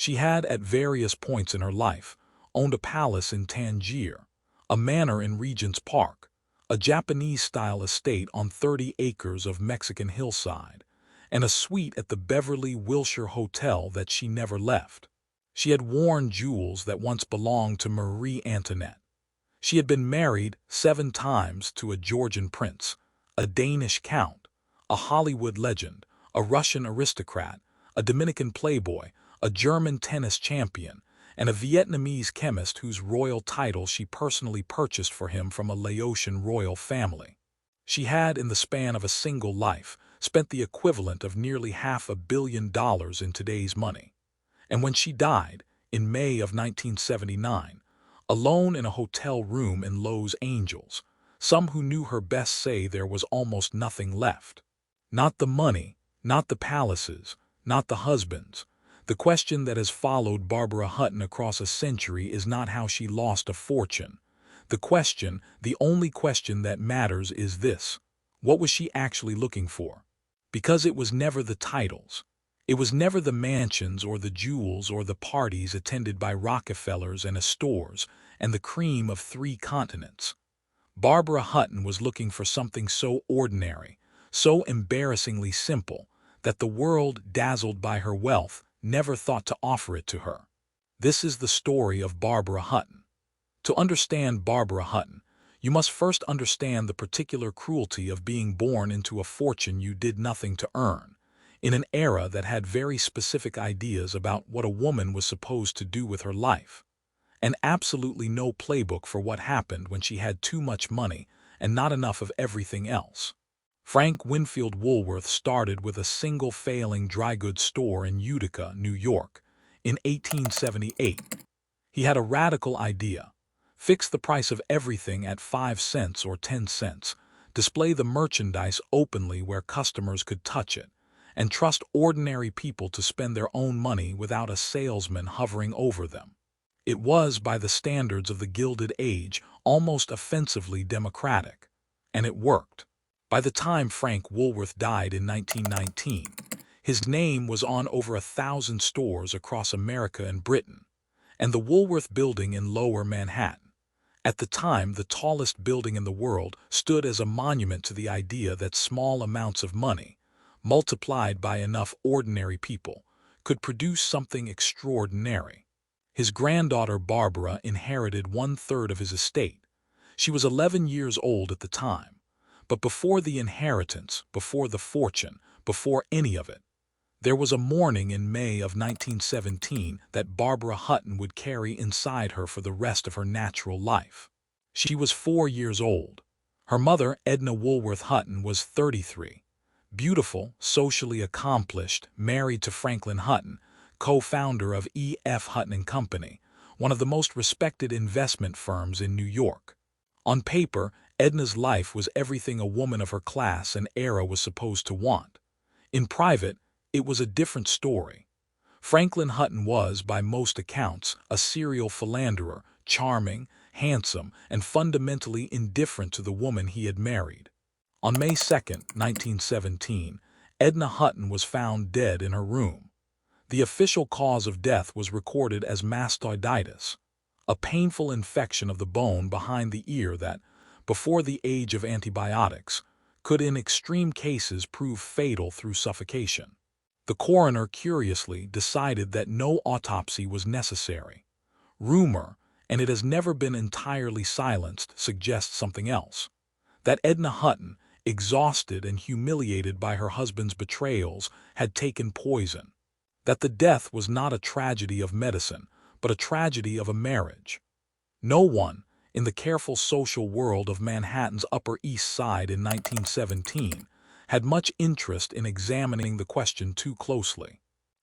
She had, at various points in her life, owned a palace in Tangier, a manor in Regent's Park, a Japanese-style estate on 30 acres of Mexican hillside, and a suite at the Beverly Wilshire Hotel that she never left. She had worn jewels that once belonged to Marie Antoinette. She had been married 7 times to a Georgian prince, a Danish count, a Hollywood legend, a Russian aristocrat, a Dominican playboy, a German tennis champion, and a Vietnamese chemist whose royal title she personally purchased for him from a Laotian royal family. She had, in the span of a single life, spent the equivalent of nearly $500 million in today's money. And when she died, in May of 1979, alone in a hotel room in Los Angeles, some who knew her best say there was almost nothing left. Not the money, not the palaces, not the husbands. The question that has followed Barbara Hutton across a century is not how she lost a fortune. The only question that matters is this: what was she actually looking for? Because it was never the titles. It was never the mansions or the jewels or the parties attended by Rockefellers and Astors and the cream of 3 continents. Barbara Hutton was looking for something so ordinary, so embarrassingly simple, that the world, dazzled by her wealth, never thought to offer it to her. This is the story of Barbara Hutton. To understand Barbara Hutton, you must first understand the particular cruelty of being born into a fortune you did nothing to earn, in an era that had very specific ideas about what a woman was supposed to do with her life, and absolutely no playbook for what happened when she had too much money and not enough of everything else. Frank Winfield Woolworth started with a single failing dry goods store in Utica, New York, in 1878. He had a radical idea: fix the price of everything at 5 cents or 10 cents, display the merchandise openly where customers could touch it, and trust ordinary people to spend their own money without a salesman hovering over them. It was, by the standards of the Gilded Age, almost offensively democratic. And it worked. By the time Frank Woolworth died in 1919, his name was on over 1,000 stores across America and Britain, and the Woolworth Building in Lower Manhattan, at the time the tallest building in the world, stood as a monument to the idea that small amounts of money, multiplied by enough ordinary people, could produce something extraordinary. His granddaughter Barbara inherited 1/3 of his estate. She was 11 years old at the time. But before the inheritance, before the fortune, before any of it, there was a morning in May of 1917 that Barbara Hutton would carry inside her for the rest of her natural life. She was 4 years old. Her mother, Edna Woolworth Hutton, was 33. Beautiful, socially accomplished, married to Franklin Hutton, co-founder of E.F. Hutton & Company, one of the most respected investment firms in New York. On paper, Edna's life was everything a woman of her class and era was supposed to want. In private, it was a different story. Franklin Hutton was, by most accounts, a serial philanderer, charming, handsome, and fundamentally indifferent to the woman he had married. On May 2, 1917, Edna Hutton was found dead in her room. The official cause of death was recorded as mastoiditis, a painful infection of the bone behind the ear that, before the age of antibiotics, could in extreme cases prove fatal through suffocation. The coroner, curiously, decided that no autopsy was necessary. Rumor, and it has never been entirely silenced, suggests something else: that Edna Hutton, exhausted and humiliated by her husband's betrayals, had taken poison. That the death was not a tragedy of medicine, but a tragedy of a marriage. No one, in the careful social world of Manhattan's Upper East Side in 1917, had much interest in examining the question too closely.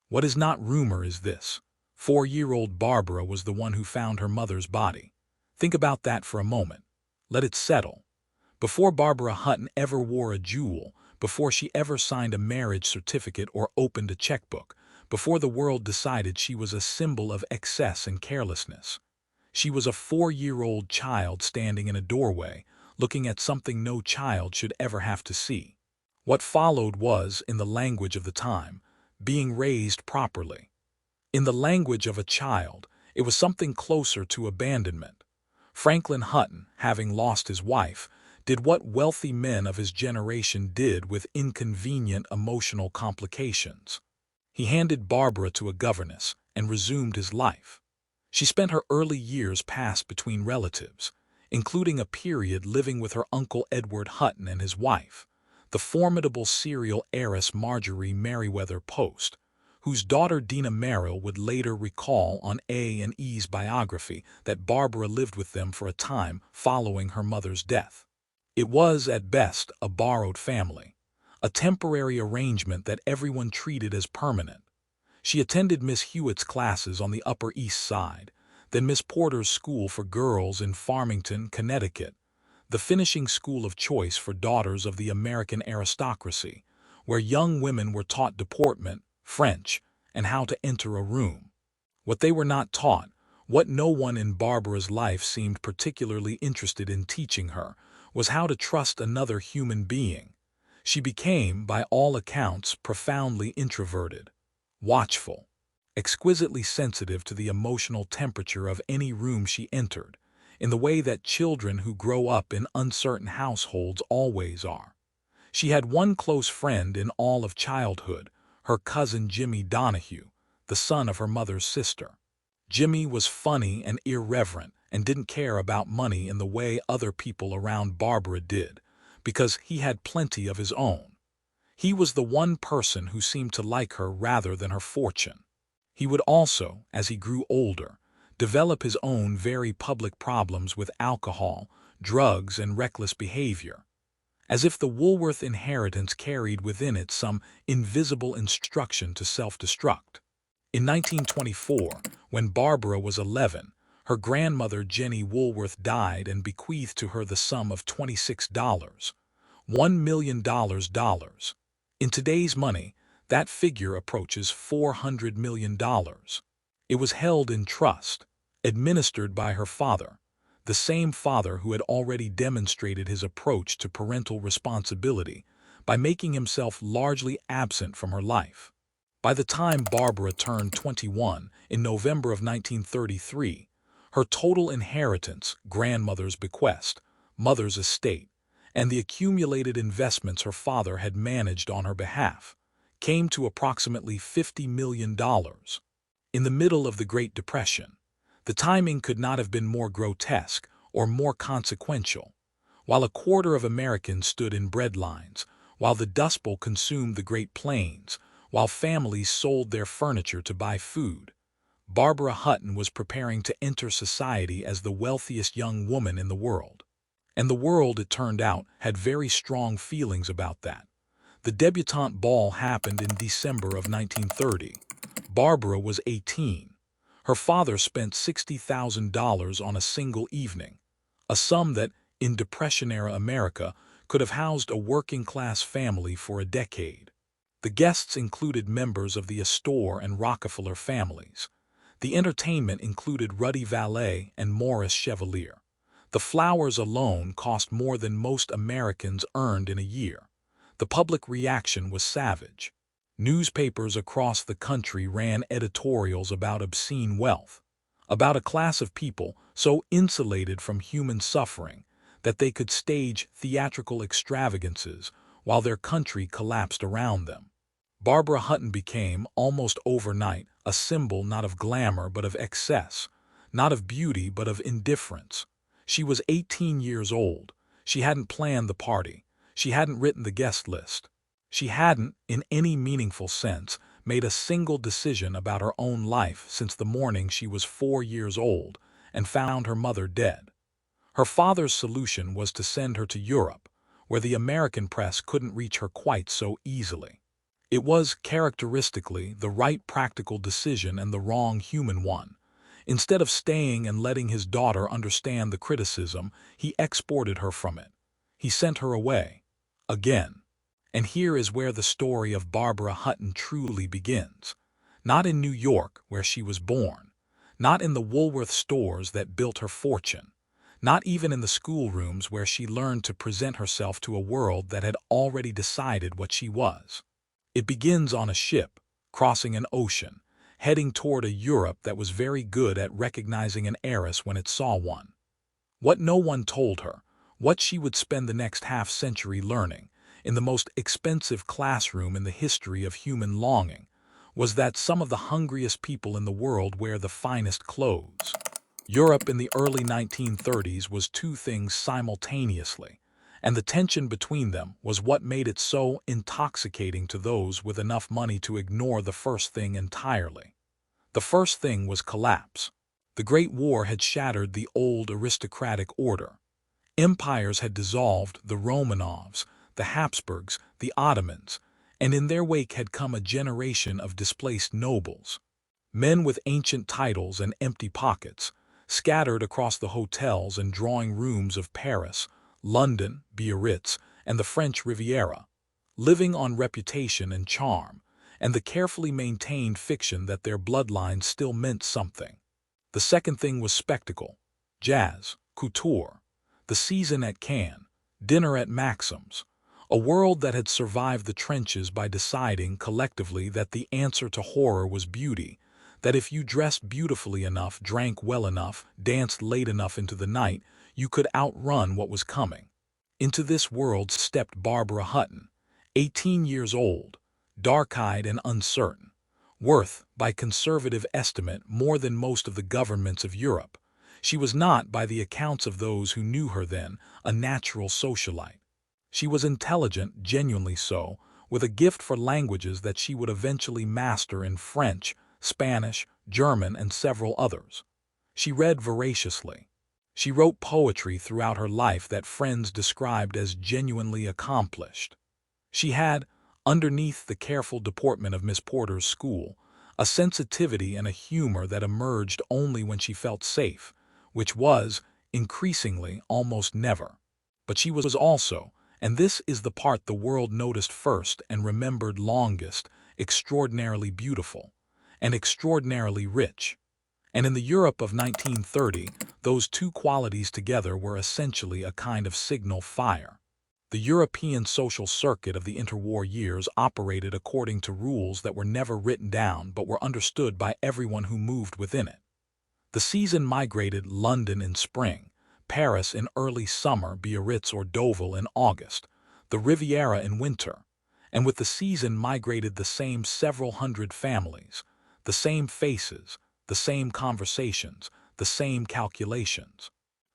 What is not rumor is this: 4-year-old Barbara was the one who found her mother's body. Think about that for a moment. Let it settle. Before Barbara Hutton ever wore a jewel, before she ever signed a marriage certificate or opened a checkbook, before the world decided she was a symbol of excess and carelessness, she was a 4-year-old child standing in a doorway, looking at something no child should ever have to see. What followed was, in the language of the time, being raised properly. In the language of a child, it was something closer to abandonment. Franklin Hutton, having lost his wife, did what wealthy men of his generation did with inconvenient emotional complications. He handed Barbara to a governess and resumed his life. She spent her early years passed between relatives, including a period living with her uncle Edward Hutton and his wife, the formidable serial heiress Marjorie Merriweather Post, whose daughter Dina Merrill would later recall on A&E's biography that Barbara lived with them for a time following her mother's death. It was, at best, a borrowed family, a temporary arrangement that everyone treated as permanent. She attended Miss Hewitt's classes on the Upper East Side, then Miss Porter's School for Girls in Farmington, Connecticut, the finishing school of choice for daughters of the American aristocracy, where young women were taught deportment, French, and how to enter a room. What they were not taught, what no one in Barbara's life seemed particularly interested in teaching her, was how to trust another human being. She became, by all accounts, profoundly introverted, watchful, exquisitely sensitive to the emotional temperature of any room she entered, in the way that children who grow up in uncertain households always are. She had one close friend in all of childhood, her cousin Jimmy Donahue, the son of her mother's sister. Jimmy was funny and irreverent and didn't care about money in the way other people around Barbara did, because he had plenty of his own. He was the one person who seemed to like her rather than her fortune. He would also, as he grew older, develop his own very public problems with alcohol, drugs, and reckless behavior, as if the Woolworth inheritance carried within it some invisible instruction to self-destruct. In 1924, when Barbara was 11, her grandmother Jenny Woolworth died and bequeathed to her the sum of $26, $1 million. In today's money, that figure approaches $400 million. It was held in trust, administered by her father, the same father who had already demonstrated his approach to parental responsibility by making himself largely absent from her life. By the time Barbara turned 21 in November of 1933, her total inheritance, grandmother's bequest, mother's estate, and the accumulated investments her father had managed on her behalf, came to approximately $50 million. In the middle of the Great Depression, the timing could not have been more grotesque or more consequential. While a quarter of Americans stood in bread lines, while the Dust Bowl consumed the Great Plains, while families sold their furniture to buy food, Barbara Hutton was preparing to enter society as the wealthiest young woman in the world. And the world, it turned out, had very strong feelings about that. The debutante ball happened in December of 1930. Barbara was 18. Her father spent $60,000 on a single evening, a sum that, in Depression-era America, could have housed a working-class family for a decade. The guests included members of the Astor and Rockefeller families. The entertainment included Ruddy Valet and Maurice Chevalier. The flowers alone cost more than most Americans earned in a year. The public reaction was savage. Newspapers across the country ran editorials about obscene wealth, about a class of people so insulated from human suffering that they could stage theatrical extravagances while their country collapsed around them. Barbara Hutton became, almost overnight, a symbol not of glamour but of excess, not of beauty but of indifference. She was 18 years old. She hadn't planned the party. She hadn't written the guest list. She hadn't, in any meaningful sense, made a single decision about her own life since the morning she was 4 years old and found her mother dead. Her father's solution was to send her to Europe, where the American press couldn't reach her quite so easily. It was, characteristically, the right practical decision and the wrong human one. Instead of staying and letting his daughter understand the criticism, he exported her from it. He sent her away. Again. And here is where the story of Barbara Hutton truly begins. Not in New York, where she was born. Not in the Woolworth stores that built her fortune. Not even in the schoolrooms where she learned to present herself to a world that had already decided what she was. It begins on a ship, crossing an ocean, heading toward a Europe that was very good at recognizing an heiress when it saw one. What no one told her, what she would spend the next half-century learning, in the most expensive classroom in the history of human longing, was that some of the hungriest people in the world wear the finest clothes. Europe in the early 1930s was two things simultaneously, and the tension between them was what made it so intoxicating to those with enough money to ignore the first thing entirely. The first thing was collapse. The Great War had shattered the old aristocratic order. Empires had dissolved: the Romanovs, the Habsburgs, the Ottomans, and in their wake had come a generation of displaced nobles. Men with ancient titles and empty pockets, scattered across the hotels and drawing rooms of Paris, London, Biarritz, and the French Riviera, living on reputation and charm, and the carefully maintained fiction that their bloodlines still meant something. The second thing was spectacle: jazz, couture, the season at Cannes, dinner at Maxim's, a world that had survived the trenches by deciding collectively that the answer to horror was beauty, that if you dressed beautifully enough, drank well enough, danced late enough into the night, you could outrun what was coming. Into this world stepped Barbara Hutton, 18 years old, dark-eyed and uncertain, worth, by conservative estimate, more than most of the governments of Europe. She was not, by the accounts of those who knew her then, a natural socialite. She was intelligent, genuinely so, with a gift for languages that she would eventually master in French, Spanish, German, and several others. She read voraciously. She wrote poetry throughout her life that friends described as genuinely accomplished. She had, underneath the careful deportment of Miss Porter's school, a sensitivity and a humor that emerged only when she felt safe, which was, increasingly, almost never. But she was also, and this is the part the world noticed first and remembered longest, extraordinarily beautiful, and extraordinarily rich. And in the Europe of 1930, those two qualities together were essentially a kind of signal fire. The European social circuit of the interwar years operated according to rules that were never written down but were understood by everyone who moved within it. The season migrated: London in spring, Paris in early summer, Biarritz or Deauville in August, the Riviera in winter, and with the season migrated the same several hundred families, the same faces, the same conversations, the same calculations.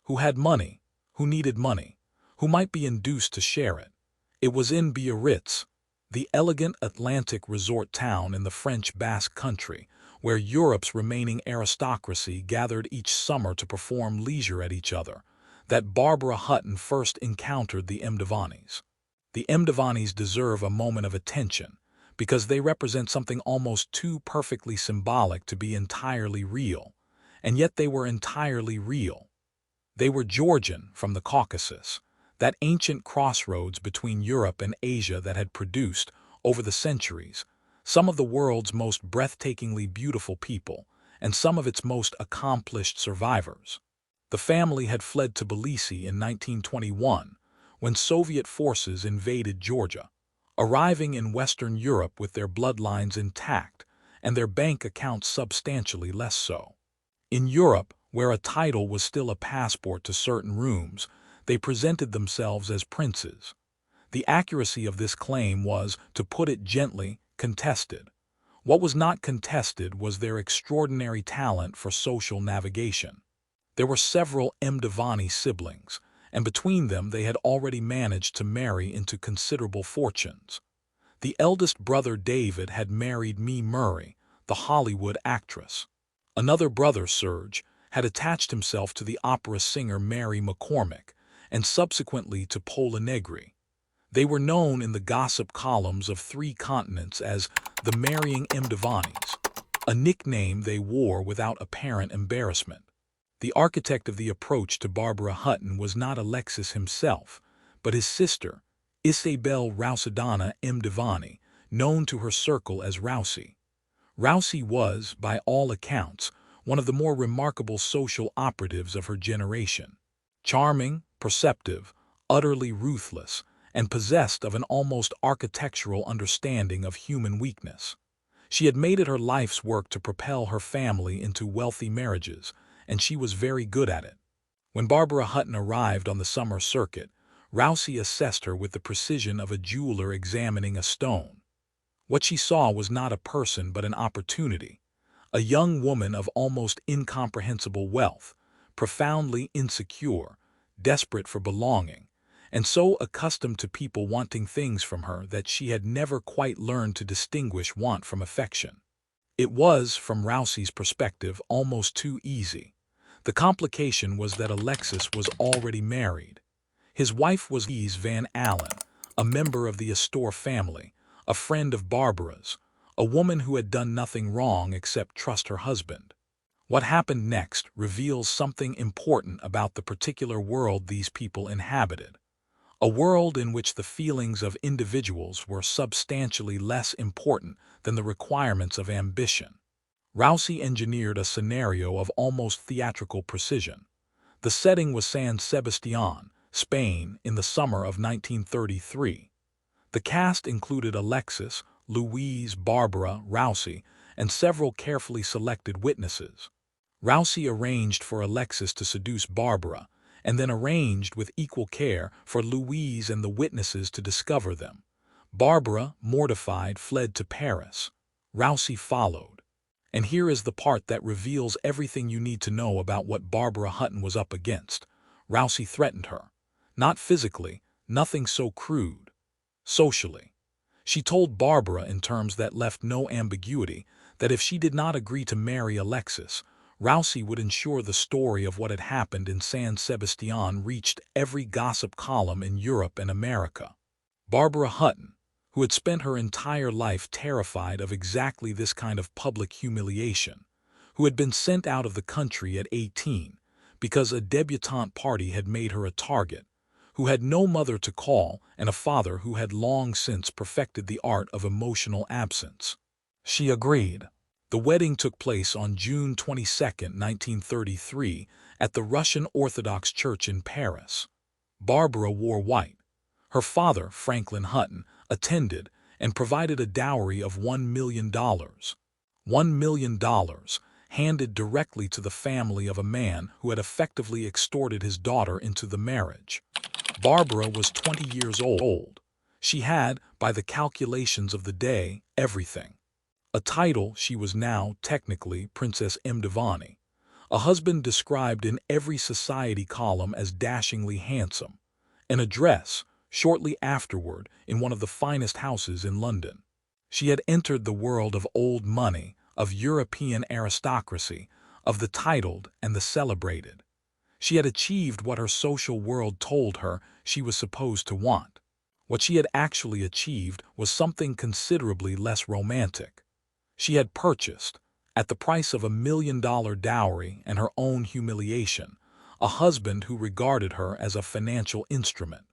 Who had money? Who needed money? Who might be induced to share it? It was in Biarritz, the elegant Atlantic resort town in the French Basque Country, where Europe's remaining aristocracy gathered each summer to perform leisure at each other, that Barbara Hutton first encountered the Mdivanis. The Mdivanis deserve a moment of attention, because they represent something almost too perfectly symbolic to be entirely real, and yet they were entirely real. They were Georgian, from the Caucasus, that ancient crossroads between Europe and Asia that had produced, over the centuries, some of the world's most breathtakingly beautiful people, and some of its most accomplished survivors. The family had fled Tbilisi in 1921, when Soviet forces invaded Georgia, arriving in Western Europe with their bloodlines intact and their bank accounts substantially less so. In Europe, where a title was still a passport to certain rooms, they presented themselves as princes. The accuracy of this claim was, to put it gently, contested. What was not contested was their extraordinary talent for social navigation. There were several Mdivani siblings, and between them they had already managed to marry into considerable fortunes. The eldest brother David had married Mae Murray, the Hollywood actress. Another brother, Serge, had attached himself to the opera singer Mary McCormick, and subsequently to Pola Negri. They were known in the gossip columns of 3 continents as the Marrying Mdivanis, a nickname they wore without apparent embarrassment. The architect of the approach to Barbara Hutton was not Alexis himself, but his sister, Isabel Rousadana Mdivani, known to her circle as Rousey. Rousey was, by all accounts, one of the more remarkable social operatives of her generation. Charming, perceptive, utterly ruthless, and possessed of an almost architectural understanding of human weakness. She had made it her life's work to propel her family into wealthy marriages, and she was very good at it. When Barbara Hutton arrived on the summer circuit, Rousey assessed her with the precision of a jeweler examining a stone. What she saw was not a person but an opportunity, a young woman of almost incomprehensible wealth, profoundly insecure, desperate for belonging, and so accustomed to people wanting things from her that she had never quite learned to distinguish want from affection. It was, from Rousey's perspective, almost too easy. The complication was that Alexis was already married. His wife was Louise Van Allen, a member of the Astor family, a friend of Barbara's, a woman who had done nothing wrong except trust her husband. What happened next reveals something important about the particular world these people inhabited, a world in which the feelings of individuals were substantially less important than the requirements of ambition. Rousey engineered a scenario of almost theatrical precision. The setting was San Sebastián, Spain, in the summer of 1933. The cast included Alexis, Louise, Barbara, Rousey, and several carefully selected witnesses. Rousey arranged for Alexis to seduce Barbara, and then arranged with equal care for Louise and the witnesses to discover them. Barbara, mortified, fled to Paris. Rousey followed. And here is the part that reveals everything you need to know about what Barbara Hutton was up against. Rousey threatened her. Not physically, nothing so crude. Socially. She told Barbara in terms that left no ambiguity that if she did not agree to marry Alexis, Rousey would ensure the story of what had happened in San Sebastián reached every gossip column in Europe and America. Barbara Hutton, who had spent her entire life terrified of exactly this kind of public humiliation, who had been sent out of the country at 18 because a debutante party had made her a target, who had no mother to call and a father who had long since perfected the art of emotional absence. She agreed. The wedding took place on June 22, 1933, at the Russian Orthodox Church in Paris. Barbara wore white. Her father, Franklin Hutton, attended and provided a dowry of $1 million. $1 million, handed directly to the family of a man who had effectively extorted his daughter into the marriage. Barbara was 20 years old. She had, by the calculations of the day, everything. A title, she was now, technically, Princess Mdivani. A husband described in every society column as dashingly handsome. An address, shortly afterward, in one of the finest houses in London. She had entered the world of old money, of European aristocracy, of the titled and the celebrated. She had achieved what her social world told her she was supposed to want. What she had actually achieved was something considerably less romantic. She had purchased, at the price of $1 million dowry and her own humiliation, a husband who regarded her as a financial instrument.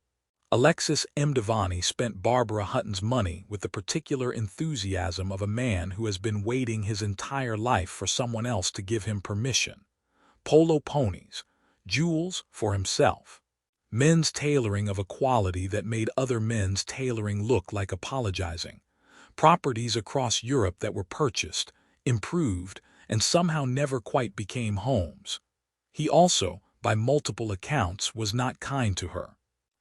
Alexis Mdivani spent Barbara Hutton's money with the particular enthusiasm of a man who has been waiting his entire life for someone else to give him permission. Polo ponies, jewels for himself. Men's tailoring of a quality that made other men's tailoring look like apologizing. Properties across Europe that were purchased, improved, and somehow never quite became homes. He also, by multiple accounts, was not kind to her.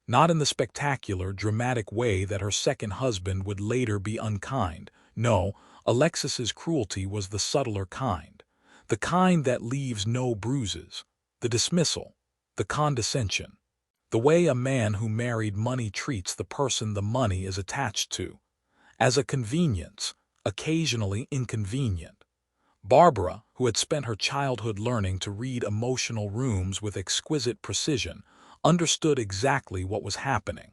Not in the spectacular, dramatic way that her second husband would later be unkind. No, Alexis's cruelty was the subtler kind. The kind that leaves no bruises. The dismissal. The condescension. The way a man who married money treats the person the money is attached to. As a convenience, occasionally inconvenient. Barbara, who had spent her childhood learning to read emotional rooms with exquisite precision, understood exactly what was happening,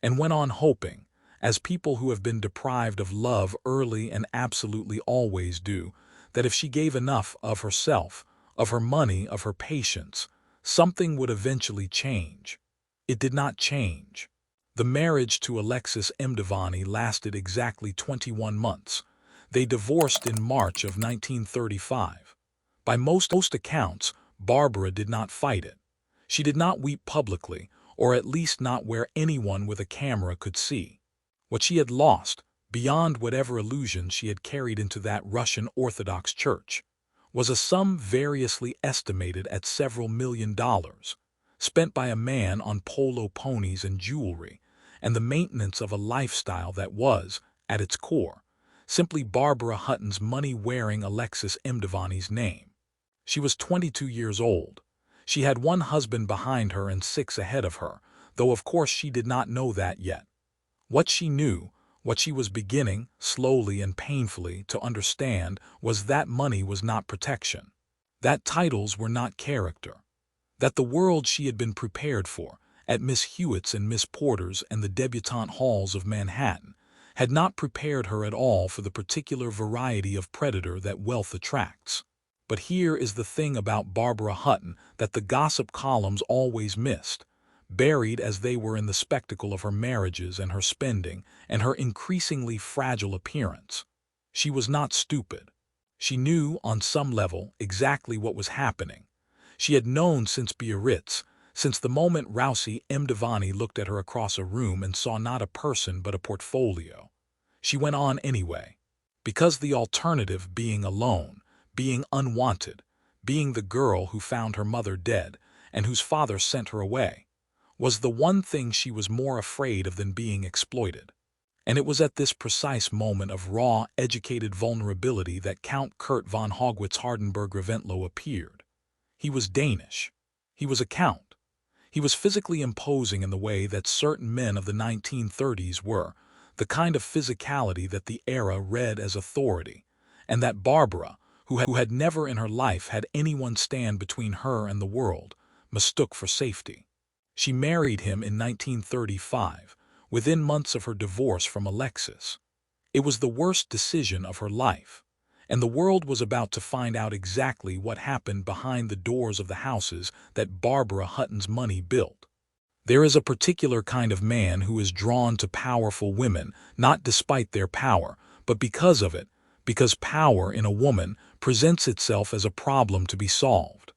and went on hoping, as people who have been deprived of love early and absolutely always do, that if she gave enough of herself, of her money, of her patience, something would eventually change. It did not change. The marriage to Alexis Mdivani lasted exactly 21 months. They divorced in March of 1935. By most accounts, Barbara did not fight it. She did not weep publicly, or at least not where anyone with a camera could see. What she had lost, beyond whatever illusion she had carried into that Russian Orthodox church, was a sum variously estimated at several $1 million, spent by a man on polo ponies and jewelry, and the maintenance of a lifestyle that was, at its core, simply Barbara Hutton's money-wearing Alexis Mdivani's name. She was 22 years old. She had one husband behind her and 6 ahead of her, though of course she did not know that yet. What she knew, what she was beginning, slowly and painfully, to understand was that money was not protection, that titles were not character, that the world she had been prepared for, at Miss Hewitt's and Miss Porter's and the debutante halls of Manhattan, had not prepared her at all for the particular variety of predator that wealth attracts. But here is the thing about Barbara Hutton that the gossip columns always missed, buried as they were in the spectacle of her marriages and her spending and her increasingly fragile appearance. She was not stupid. She knew, on some level, exactly what was happening. She had known since Biarritz, since the moment Rousey Mdivani looked at her across a room and saw not a person but a portfolio. She went on anyway, because the alternative, being alone, being unwanted, being the girl who found her mother dead and whose father sent her away, was the one thing she was more afraid of than being exploited. And it was at this precise moment of raw, educated vulnerability that Count Kurt von Haugwitz-Hardenberg-Reventlow appeared. He was Danish. He was a count. He was physically imposing in the way that certain men of the 1930s were, the kind of physicality that the era read as authority, and that Barbara, who had never in her life had anyone stand between her and the world, mistook for safety. She married him in 1935, within months of her divorce from Alexis. It was the worst decision of her life, and the world was about to find out exactly what happened behind the doors of the houses that Barbara Hutton's money built. There is a particular kind of man who is drawn to powerful women, not despite their power, but because of it, because power in a woman presents itself as a problem to be solved,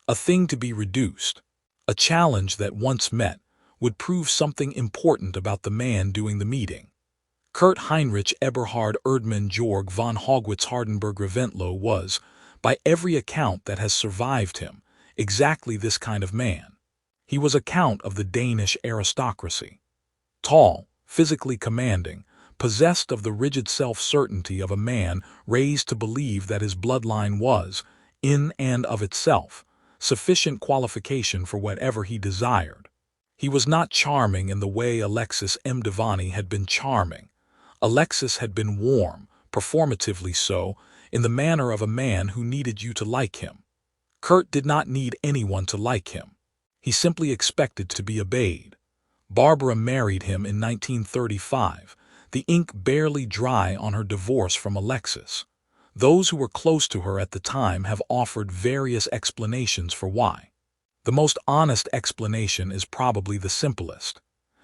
a thing to be reduced, a challenge that once met would prove something important about the man doing the meeting. Kurt Heinrich Eberhard Erdmann Georg von Haugwitz-Hardenberg-Reventlow was, by every account that has survived him, exactly this kind of man. He was a count of the Danish aristocracy. Tall, physically commanding, possessed of the rigid self-certainty of a man raised to believe that his bloodline was, in and of itself, sufficient qualification for whatever he desired. He was not charming in the way Alexis Mdivani had been charming. Alexis had been warm, performatively so, in the manner of a man who needed you to like him. Kurt did not need anyone to like him. He simply expected to be obeyed. Barbara married him in 1935, the ink barely dry on her divorce from Alexis. Those who were close to her at the time have offered various explanations for why. The most honest explanation is probably the simplest.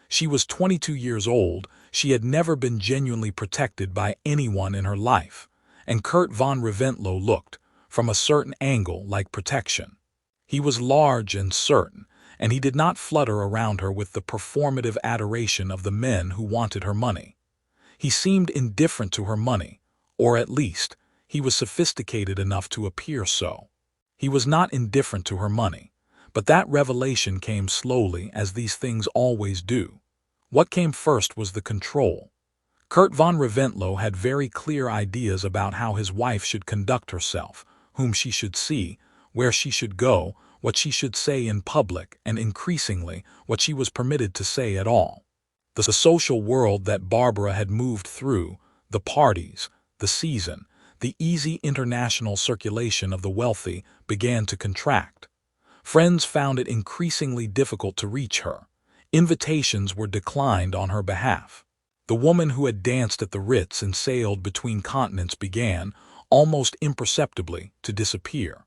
She was 22 years old, she had never been genuinely protected by anyone in her life, and Kurt von Reventlow looked, from a certain angle, like protection. He was large and certain, and he did not flutter around her with the performative adoration of the men who wanted her money. He seemed indifferent to her money, or at least, he was sophisticated enough to appear so. He was not indifferent to her money, but that revelation came slowly, as these things always do. What came first was the control. Kurt von Reventlow had very clear ideas about how his wife should conduct herself, whom she should see, where she should go, what she should say in public, and increasingly, what she was permitted to say at all. The social world that Barbara had moved through, the parties, the season, the easy international circulation of the wealthy, began to contract. Friends found it increasingly difficult to reach her. Invitations were declined on her behalf. The woman who had danced at the Ritz and sailed between continents began, almost imperceptibly, to disappear.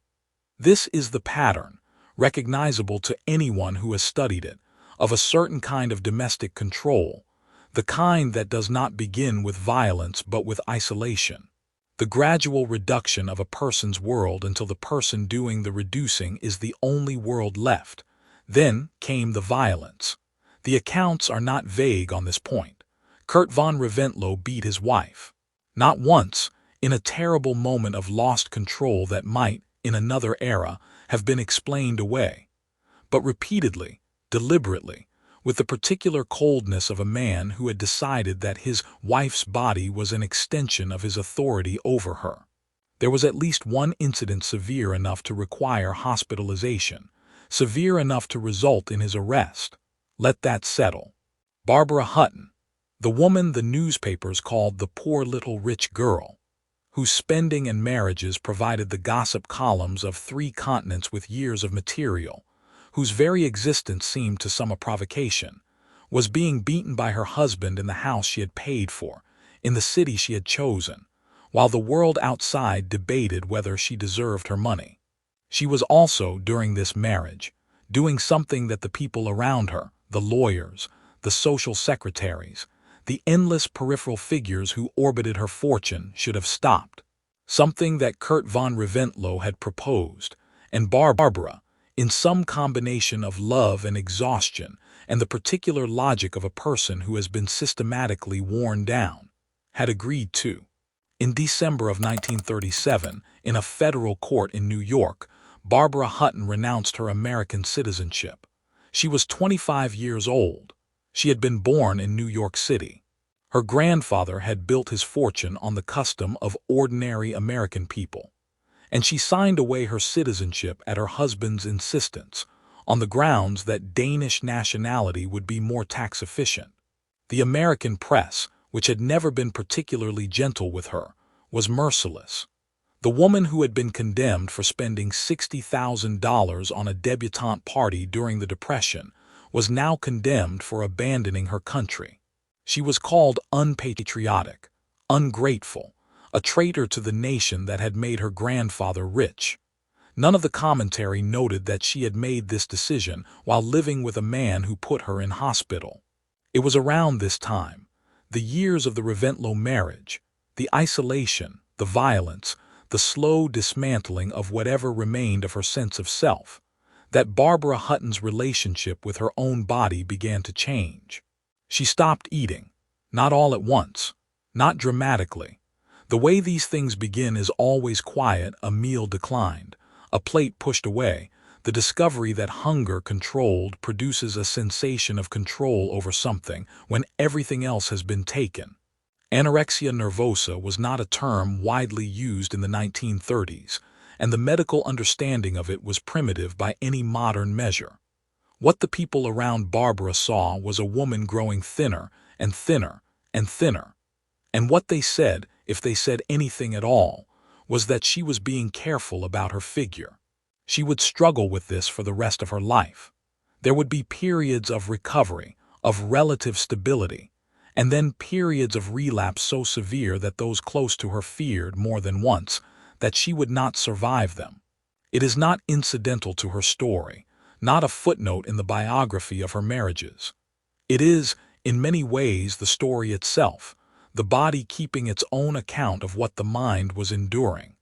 This is the pattern, recognizable to anyone who has studied it, of a certain kind of domestic control, the kind that does not begin with violence but with isolation. The gradual reduction of a person's world until the person doing the reducing is the only world left. Then came the violence. The accounts are not vague on this point. Kurt von Reventlow beat his wife. Not once, in a terrible moment of lost control that might, in another era, have been explained away, but repeatedly, deliberately, with the particular coldness of a man who had decided that his wife's body was an extension of his authority over her. There was at least one incident severe enough to require hospitalization, severe enough to result in his arrest. Let that settle. Barbara Hutton, the woman the newspapers called the poor little rich girl, whose spending and marriages provided the gossip columns of 3 continents with years of material, whose very existence seemed to some a provocation, was being beaten by her husband in the house she had paid for, in the city she had chosen, while the world outside debated whether she deserved her money. She was also, during this marriage, doing something that the people around her, the lawyers, the social secretaries, the endless peripheral figures who orbited her fortune should have stopped. Something that Kurt von Reventlow had proposed, and Barbara, in some combination of love and exhaustion and the particular logic of a person who has been systematically worn down, had agreed to. In December of 1937, in a federal court in New York, Barbara Hutton renounced her American citizenship. She was 25 years old. She had been born in New York City. Her grandfather had built his fortune on the custom of ordinary American people, and she signed away her citizenship at her husband's insistence, on the grounds that Danish nationality would be more tax efficient. The American press, which had never been particularly gentle with her, was merciless. The woman who had been condemned for spending $60,000 on a debutante party during the Depression was now condemned for abandoning her country. She was called unpatriotic, ungrateful, a traitor to the nation that had made her grandfather rich. None of the commentary noted that she had made this decision while living with a man who put her in hospital. It was around this time, the years of the Reventlow marriage, the isolation, the violence, the slow dismantling of whatever remained of her sense of self, that Barbara Hutton's relationship with her own body began to change. She stopped eating, not all at once, not dramatically. The way these things begin is always quiet. A meal declined, a plate pushed away. The discovery that hunger controlled produces a sensation of control over something when everything else has been taken. Anorexia nervosa was not a term widely used in the 1930s, and the medical understanding of it was primitive by any modern measure. What the people around Barbara saw was a woman growing thinner and thinner and thinner. And what they said, if they said anything at all, was that she was being careful about her figure. She would struggle with this for the rest of her life. There would be periods of recovery, of relative stability, and then periods of relapse so severe that those close to her feared more than once that she would not survive them. It is not incidental to her story, not a footnote in the biography of her marriages. It is, in many ways, the story itself, the body keeping its own account of what the mind was enduring.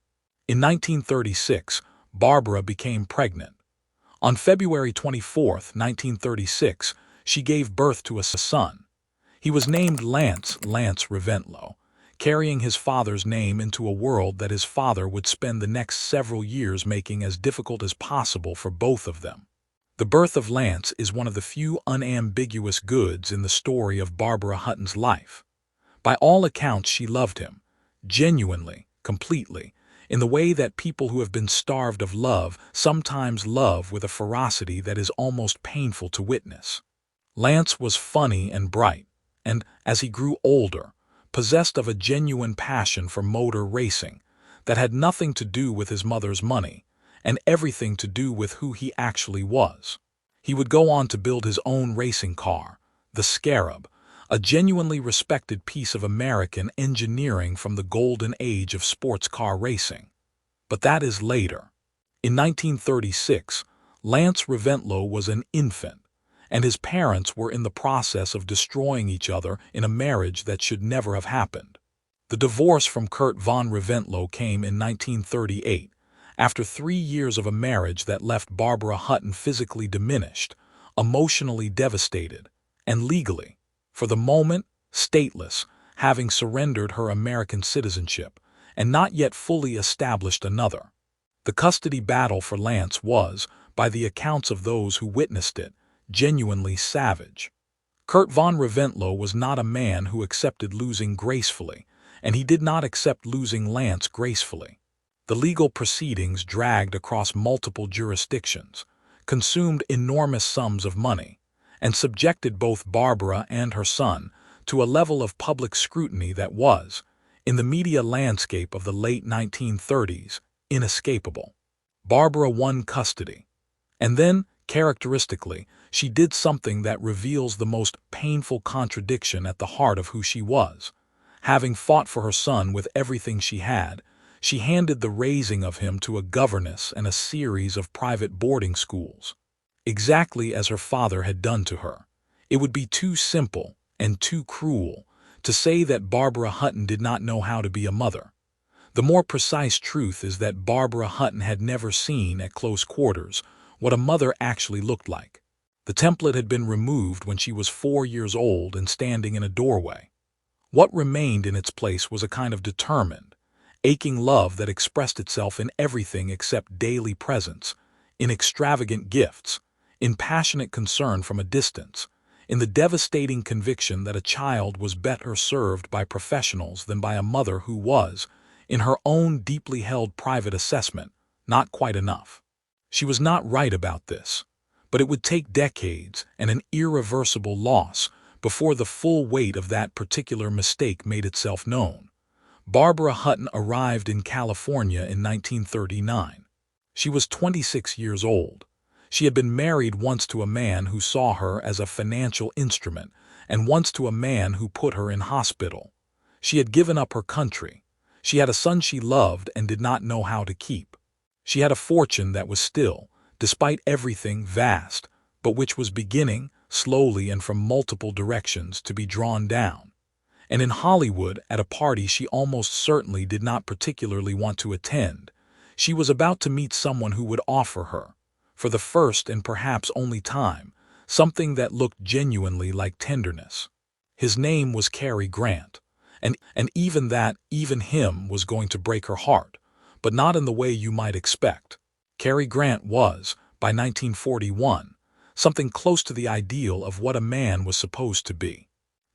In 1936, Barbara became pregnant. On February 24, 1936, she gave birth to a son. He was named Lance Reventlow, carrying his father's name into a world that his father would spend the next several years making as difficult as possible for both of them. The birth of Lance is one of the few unambiguous goods in the story of Barbara Hutton's life. By all accounts, she loved him, genuinely, completely, in the way that people who have been starved of love sometimes love with a ferocity that is almost painful to witness. Lance was funny and bright, and, as he grew older, possessed of a genuine passion for motor racing that had nothing to do with his mother's money and everything to do with who he actually was. He would go on to build his own racing car, the Scarab, a genuinely respected piece of American engineering from the golden age of sports car racing. But that is later. In 1936, Lance Reventlow was an infant, and his parents were in the process of destroying each other in a marriage that should never have happened. The divorce from Kurt von Reventlow came in 1938, after 3 years of a marriage that left Barbara Hutton physically diminished, emotionally devastated, and legally, for the moment, stateless, having surrendered her American citizenship, and not yet fully established another. The custody battle for Lance was, by the accounts of those who witnessed it, genuinely savage. Kurt von Reventlow was not a man who accepted losing gracefully, and he did not accept losing Lance gracefully. The legal proceedings dragged across multiple jurisdictions, consumed enormous sums of money, and subjected both Barbara and her son to a level of public scrutiny that was, in the media landscape of the late 1930s, inescapable. Barbara won custody. And then, characteristically, she did something that reveals the most painful contradiction at the heart of who she was. Having fought for her son with everything she had, she handed the raising of him to a governess and a series of private boarding schools. Exactly as her father had done to her. It would be too simple and too cruel to say that Barbara Hutton did not know how to be a mother. The more precise truth is that Barbara Hutton had never seen at close quarters what a mother actually looked like. The template had been removed when she was 4 years old and standing in a doorway. What remained in its place was a kind of determined, aching love that expressed itself in everything except daily presence, in extravagant gifts, in passionate concern from a distance, in the devastating conviction that a child was better served by professionals than by a mother who was, in her own deeply held private assessment, not quite enough. She was not right about this, but it would take decades and an irreversible loss before the full weight of that particular mistake made itself known. Barbara Hutton arrived in California in 1939. She was 26 years old. She had been married once to a man who saw her as a financial instrument and once to a man who put her in hospital. She had given up her country. She had a son she loved and did not know how to keep. She had a fortune that was still, despite everything, vast, but which was beginning, slowly and from multiple directions, to be drawn down. And in Hollywood, at a party she almost certainly did not particularly want to attend, she was about to meet someone who would offer her, for the first and perhaps only time, something that looked genuinely like tenderness. His name was Cary Grant, and even him was going to break her heart, but not in the way you might expect. Cary Grant was, by 1941, something close to the ideal of what a man was supposed to be.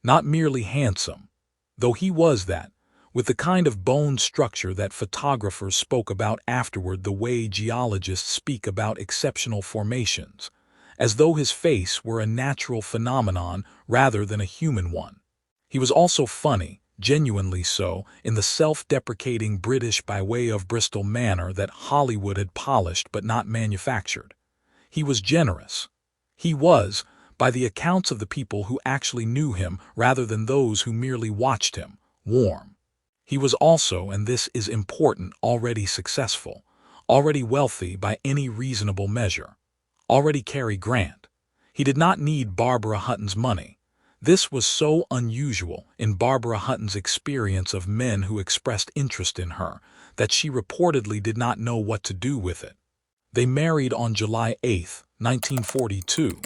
Not merely handsome, though he was that, with the kind of bone structure that photographers spoke about afterward the way geologists speak about exceptional formations, as though his face were a natural phenomenon rather than a human one. He was also funny, genuinely so, in the self-deprecating British by way of Bristol manner that Hollywood had polished but not manufactured. He was generous. He was, by the accounts of the people who actually knew him rather than those who merely watched him, warm. He was also, and this is important, already successful, already wealthy by any reasonable measure, already Cary Grant. He did not need Barbara Hutton's money. This was so unusual in Barbara Hutton's experience of men who expressed interest in her that she reportedly did not know what to do with it. They married on July 8, 1942.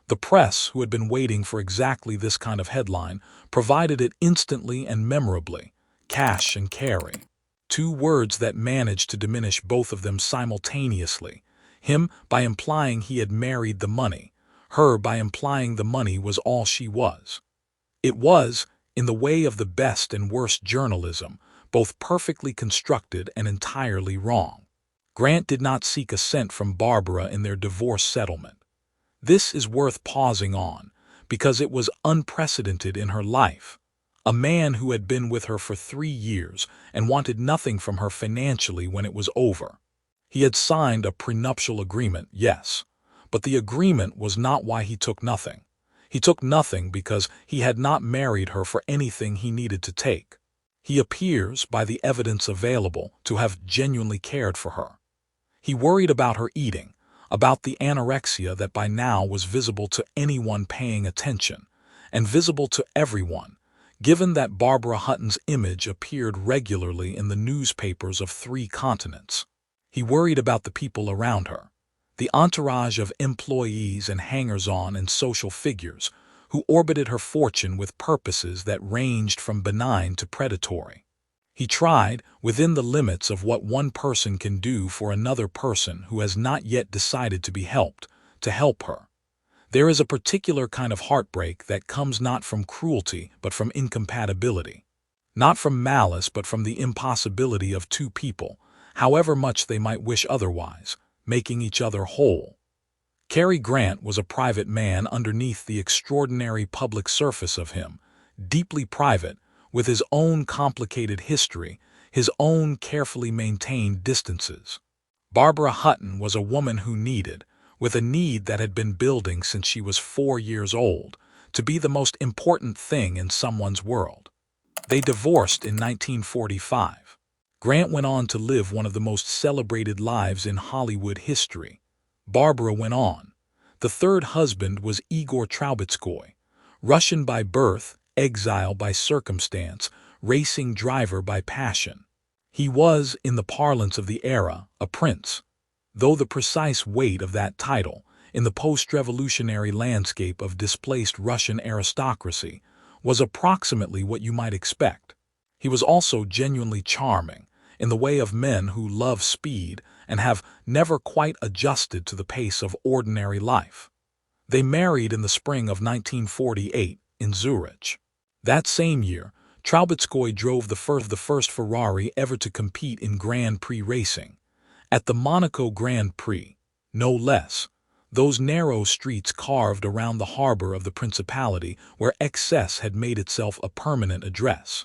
The press, who had been waiting for exactly this kind of headline, provided it instantly and memorably. Cash and Cary. 2 words that managed to diminish both of them simultaneously. Him by implying he had married the money, her by implying the money was all she was. It was, in the way of the best and worst journalism, both perfectly constructed and entirely wrong. Grant did not seek a cent from Barbara in their divorce settlement. This is worth pausing on, because it was unprecedented in her life. A man who had been with her for 3 years and wanted nothing from her financially when it was over. He had signed a prenuptial agreement, yes, but the agreement was not why he took nothing. He took nothing because he had not married her for anything he needed to take. He appears, by the evidence available, to have genuinely cared for her. He worried about her eating, about the anorexia that by now was visible to anyone paying attention, and visible to everyone, given that Barbara Hutton's image appeared regularly in the newspapers of 3 continents. He worried about the people around her, the entourage of employees and hangers-on and social figures who orbited her fortune with purposes that ranged from benign to predatory. He tried, within the limits of what one person can do for another person who has not yet decided to be helped, to help her. There is a particular kind of heartbreak that comes not from cruelty but from incompatibility. Not from malice but from the impossibility of two people, however much they might wish otherwise, making each other whole. Cary Grant was a private man underneath the extraordinary public surface of him, deeply private, with his own complicated history, his own carefully maintained distances. Barbara Hutton was a woman who needed, with a need that had been building since she was 4 years old, to be the most important thing in someone's world. They divorced in 1945. Grant went on to live one of the most celebrated lives in Hollywood history. Barbara went on. The third husband was Igor Trubetskoy, Russian by birth, exile by circumstance, racing driver by passion. He was, in the parlance of the era, a prince, though the precise weight of that title, in the post-revolutionary landscape of displaced Russian aristocracy, was approximately what you might expect. He was also genuinely charming, in the way of men who love speed and have never quite adjusted to the pace of ordinary life. They married in the spring of 1948 in Zurich. That same year, Trubetskoy drove the first Ferrari ever to compete in Grand Prix racing. At the Monaco Grand Prix, no less, those narrow streets carved around the harbor of the Principality where excess had made itself a permanent address.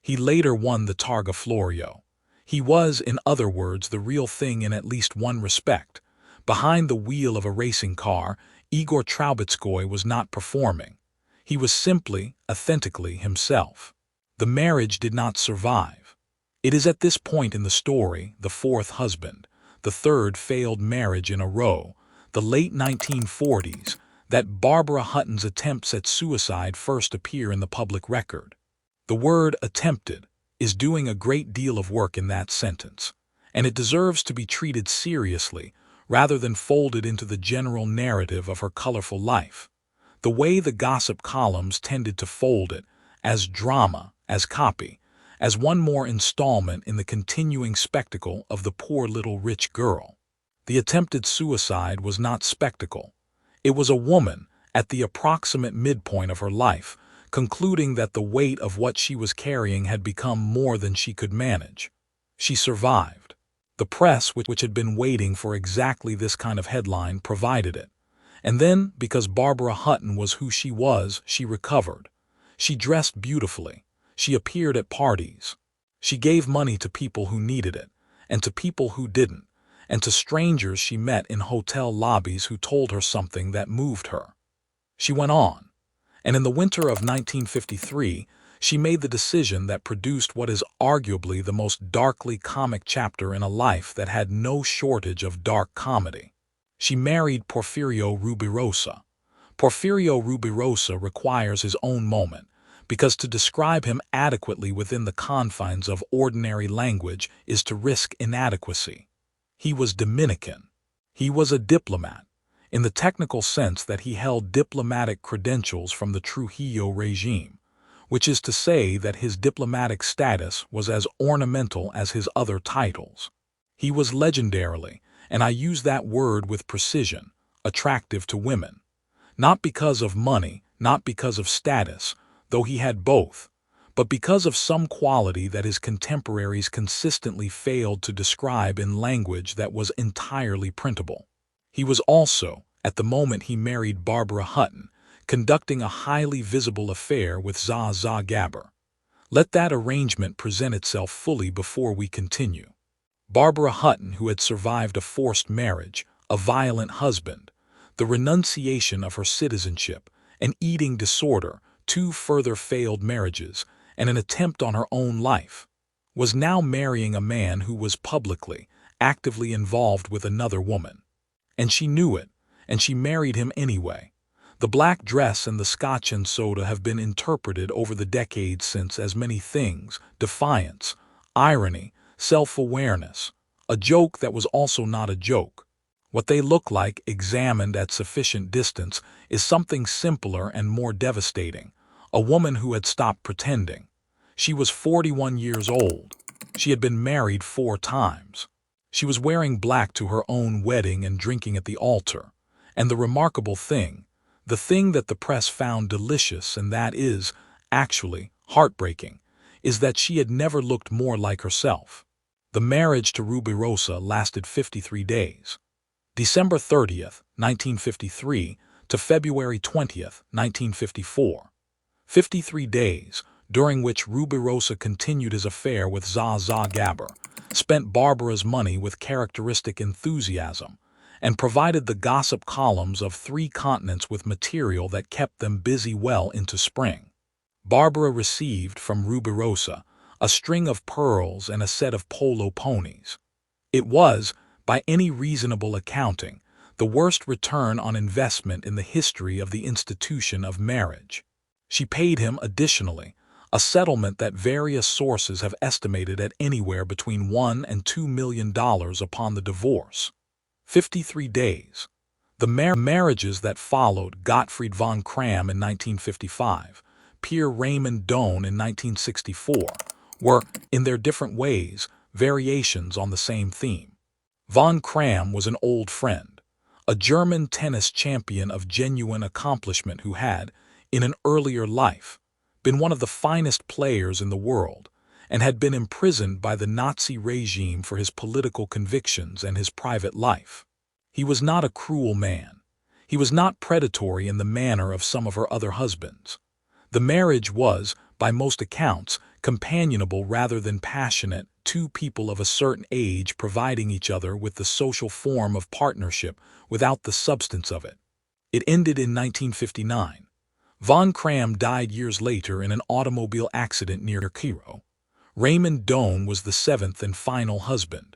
He later won the Targa Florio. He was, in other words, the real thing in at least one respect. Behind the wheel of a racing car, Igor Trubetskoy was not performing. He was simply, authentically himself. The marriage did not survive. It is at this point in the story, the fourth husband, the third failed marriage in a row, the late 1940s, that Barbara Hutton's attempts at suicide first appear in the public record. The word attempted is doing a great deal of work in that sentence, and it deserves to be treated seriously rather than folded into the general narrative of her colorful life. The way the gossip columns tended to fold it, as drama, as copy, as one more installment in the continuing spectacle of the poor little rich girl. The attempted suicide was not spectacle. It was a woman, at the approximate midpoint of her life, concluding that the weight of what she was carrying had become more than she could manage. She survived. The press, which had been waiting for exactly this kind of headline, provided it. And then, because Barbara Hutton was who she was, she recovered. She dressed beautifully. She appeared at parties. She gave money to people who needed it, and to people who didn't, and to strangers she met in hotel lobbies who told her something that moved her. She went on, and in the winter of 1953, she made the decision that produced what is arguably the most darkly comic chapter in a life that had no shortage of dark comedy. She married Porfirio Rubirosa. Porfirio Rubirosa requires his own moment, because to describe him adequately within the confines of ordinary language is to risk inadequacy. He was Dominican. He was a diplomat, in the technical sense that he held diplomatic credentials from the Trujillo regime, which is to say that his diplomatic status was as ornamental as his other titles. He was legendarily, and I use that word with precision, attractive to women. Not because of money, not because of status, though he had both, but because of some quality that his contemporaries consistently failed to describe in language that was entirely printable. He was also, at the moment he married Barbara Hutton, conducting a highly visible affair with Zsa Zsa Gabor. Let that arrangement present itself fully before we continue. Barbara Hutton, who had survived a forced marriage, a violent husband, the renunciation of her citizenship, an eating disorder, 2 further failed marriages, and an attempt on her own life, was now marrying a man who was publicly, actively involved with another woman. And she knew it, and she married him anyway. The black dress and the scotch and soda have been interpreted over the decades since as many things: defiance, irony, self-awareness, a joke that was also not a joke. What they look like, examined at sufficient distance, is something simpler and more devastating. A woman who had stopped pretending. She was 41 years old. She had been married 4 times. She was wearing black to her own wedding and drinking at the altar. And the remarkable thing, the thing that the press found delicious and that is, actually, heartbreaking, is that she had never looked more like herself. The marriage to Rubirosa lasted 53 days. December 30th, 1953 to February 20th, 1954. 53 days, during which Rubirosa continued his affair with Zsa Gabor, spent Barbara's money with characteristic enthusiasm, and provided the gossip columns of 3 continents with material that kept them busy well into spring. Barbara received from Rubirosa a string of pearls and a set of polo ponies. It was, by any reasonable accounting, the worst return on investment in the history of the institution of marriage. She paid him, additionally, a settlement that various sources have estimated at anywhere between $1 and $2 million upon the divorce. 53 days. The marriages that followed, Gottfried von Cramm in 1955, Pierre Raymond Dohn in 1964, were, in their different ways, variations on the same theme. Von Cramm was an old friend, a German tennis champion of genuine accomplishment who had, in an earlier life, been one of the finest players in the world, and had been imprisoned by the Nazi regime for his political convictions and his private life. He was not a cruel man. He was not predatory in the manner of some of her other husbands. The marriage was, by most accounts, companionable rather than passionate, 2 people of a certain age providing each other with the social form of partnership without the substance of it. It ended in 1959. Von Cramm died years later in an automobile accident near Cairo. Raymond Dohn was the 7th and final husband.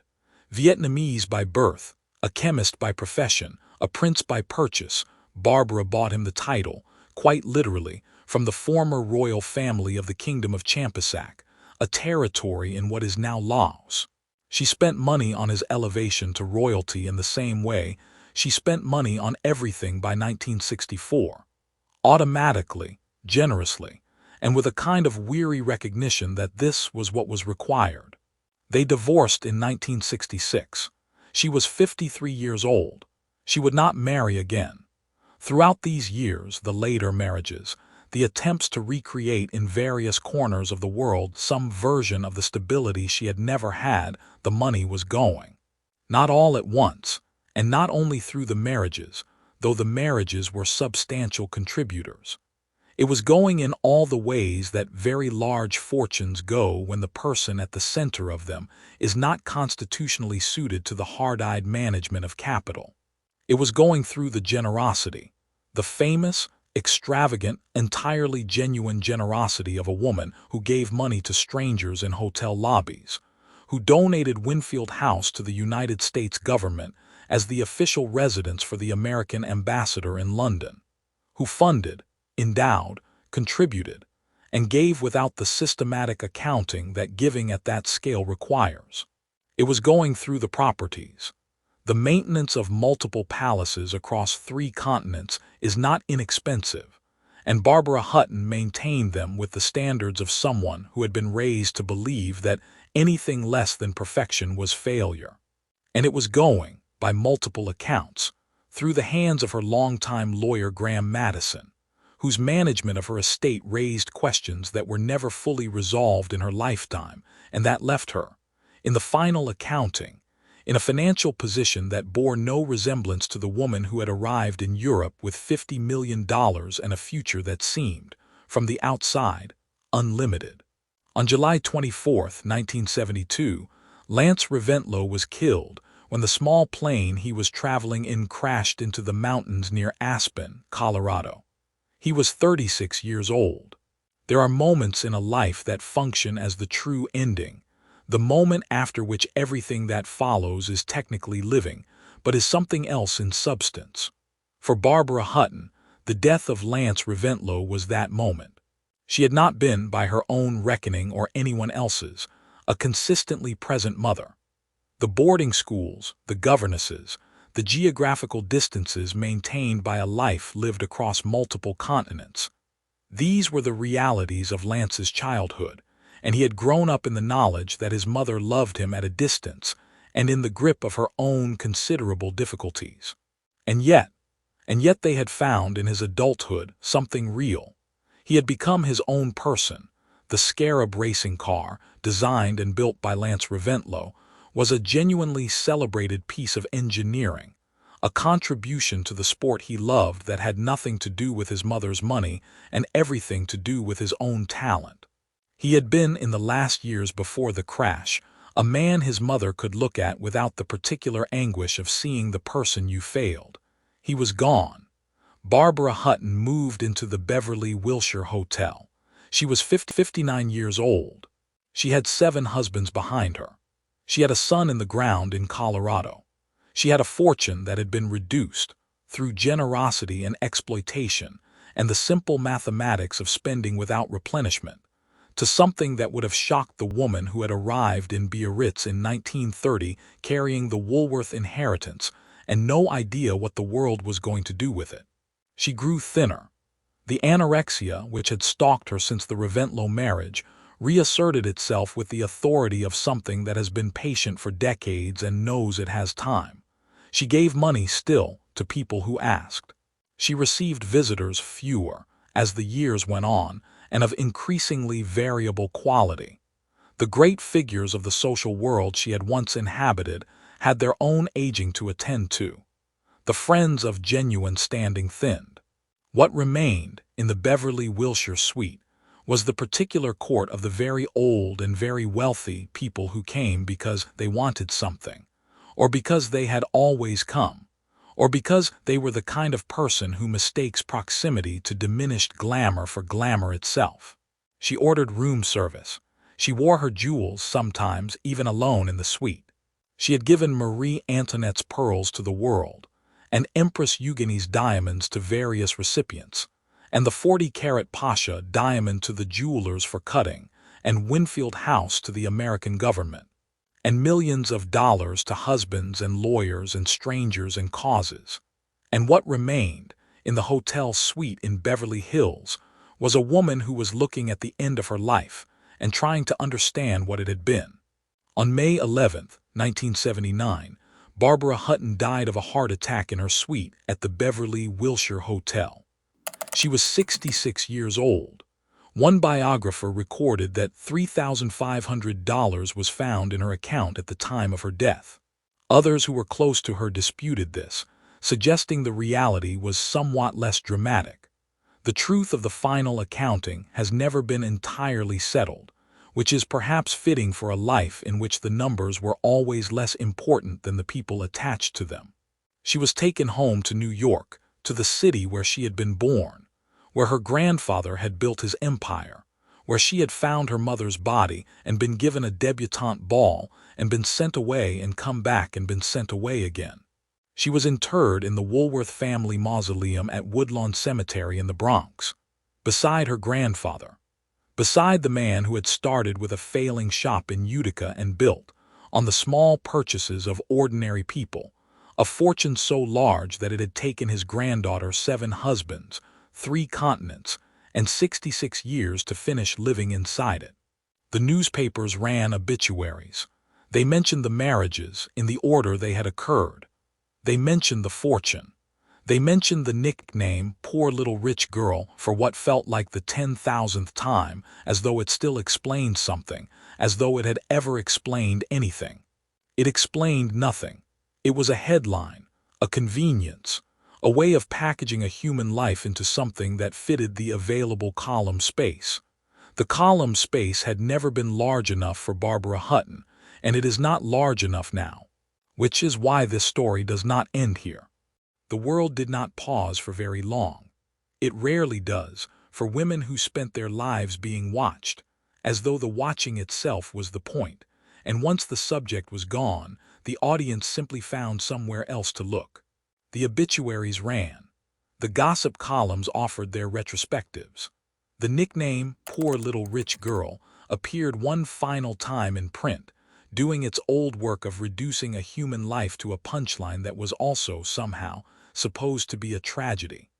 Vietnamese by birth, a chemist by profession, a prince by purchase, Barbara bought him the title, quite literally, from the former royal family of the Kingdom of Champasak, a territory in what is now Laos. She spent money on his elevation to royalty in the same way she spent money on everything by 1964. Automatically, generously, and with a kind of weary recognition that this was what was required. They divorced in 1966. She was 53 years old. She would not marry again. Throughout these years, the later marriages, the attempts to recreate in various corners of the world some version of the stability she had never had, the money was going. Not all at once, and not only through the marriages, though the marriages were substantial contributors. It was going in all the ways that very large fortunes go when the person at the center of them is not constitutionally suited to the hard-eyed management of capital. It was going through the generosity, the famous, extravagant, entirely genuine generosity of a woman who gave money to strangers in hotel lobbies, who donated Winfield House to the United States government as the official residence for the American ambassador in London, who funded, endowed, contributed, and gave without the systematic accounting that giving at that scale requires. It was going through the properties. The maintenance of multiple palaces across 3 continents is not inexpensive, and Barbara Hutton maintained them with the standards of someone who had been raised to believe that anything less than perfection was failure. And it was going, by multiple accounts, through the hands of her longtime lawyer Graham Madison, whose management of her estate raised questions that were never fully resolved in her lifetime, and that left her, in the final accounting, in a financial position that bore no resemblance to the woman who had arrived in Europe with $50 million and a future that seemed, from the outside, unlimited. On July 24, 1972, Lance Reventlow was killed when the small plane he was traveling in crashed into the mountains near Aspen, Colorado. He was 36 years old. There are moments in a life that function as the true ending, the moment after which everything that follows is technically living, but is something else in substance. For Barbara Hutton, the death of Lance Reventlow was that moment. She had not been, by her own reckoning or anyone else's, a consistently present mother. The boarding schools, the governesses, the geographical distances maintained by a life lived across multiple continents. These were the realities of Lance's childhood, and he had grown up in the knowledge that his mother loved him at a distance and in the grip of her own considerable difficulties. And yet they had found in his adulthood something real. He had become his own person. The Scarab racing car, designed and built by Lance Reventlow, was a genuinely celebrated piece of engineering, a contribution to the sport he loved that had nothing to do with his mother's money and everything to do with his own talent. He had been, in the last years before the crash, a man his mother could look at without the particular anguish of seeing the person you failed. He was gone. Barbara Hutton moved into the Beverly, Wilshire hotel. She was 59 years old. She had 7 husbands behind her. She had a son in the ground in Colorado. She had a fortune that had been reduced, through generosity and exploitation and the simple mathematics of spending without replenishment, to something that would have shocked the woman who had arrived in Biarritz in 1930 carrying the Woolworth inheritance and no idea what the world was going to do with it. She grew thinner. The anorexia, which had stalked her since the Reventlow marriage, reasserted itself with the authority of something that has been patient for decades and knows it has time. She gave money still to people who asked. She received visitors fewer as the years went on and of increasingly variable quality. The great figures of the social world she had once inhabited had their own aging to attend to. The friends of genuine standing thinned. What remained in the Beverly, Wilshire suite was the particular court of the very old and very wealthy people who came because they wanted something, or because they had always come, or because they were the kind of person who mistakes proximity to diminished glamour for glamour itself. She ordered room service. She wore her jewels sometimes even alone in the suite. She had given Marie Antoinette's pearls to the world, and Empress Eugenie's diamonds to various recipients, and the 40-carat Pasha diamond to the jewelers for cutting, and Winfield House to the American government, and millions of dollars to husbands and lawyers and strangers and causes. And what remained in the hotel suite in Beverly Hills was a woman who was looking at the end of her life and trying to understand what it had been. On May 11, 1979, Barbara Hutton died of a heart attack in her suite at the Beverly, Wilshire Hotel. She was 66 years old. One biographer recorded that $3,500 was found in her account at the time of her death. Others who were close to her disputed this, suggesting the reality was somewhat less dramatic. The truth of the final accounting has never been entirely settled, which is perhaps fitting for a life in which the numbers were always less important than the people attached to them. She was taken home to New York, to the city where she had been born, where her grandfather had built his empire, where she had found her mother's body and been given a debutante ball and been sent away and come back and been sent away again. She was interred in the Woolworth family mausoleum at Woodlawn Cemetery in the Bronx, beside her grandfather, beside the man who had started with a failing shop in Utica and built, on the small purchases of ordinary people, a fortune so large that it had taken his granddaughter 7 husbands, 3 continents, and 66 years to finish living inside it. The newspapers ran obituaries. They mentioned the marriages in the order they had occurred. They mentioned the fortune. They mentioned the nickname "poor little rich girl" for what felt like the 10,000th time, as though it still explained something, as though it had ever explained anything. It explained nothing. It was a headline, a convenience, a way of packaging a human life into something that fitted the available column space. The column space had never been large enough for Barbara Hutton, and it is not large enough now, which is why this story does not end here. The world did not pause for very long. It rarely does for women who spent their lives being watched, as though the watching itself was the point, and once the subject was gone, the audience simply found somewhere else to look. The obituaries ran. The gossip columns offered their retrospectives. The nickname "poor little rich girl" appeared one final time in print, doing its old work of reducing a human life to a punchline that was also, somehow, supposed to be a tragedy.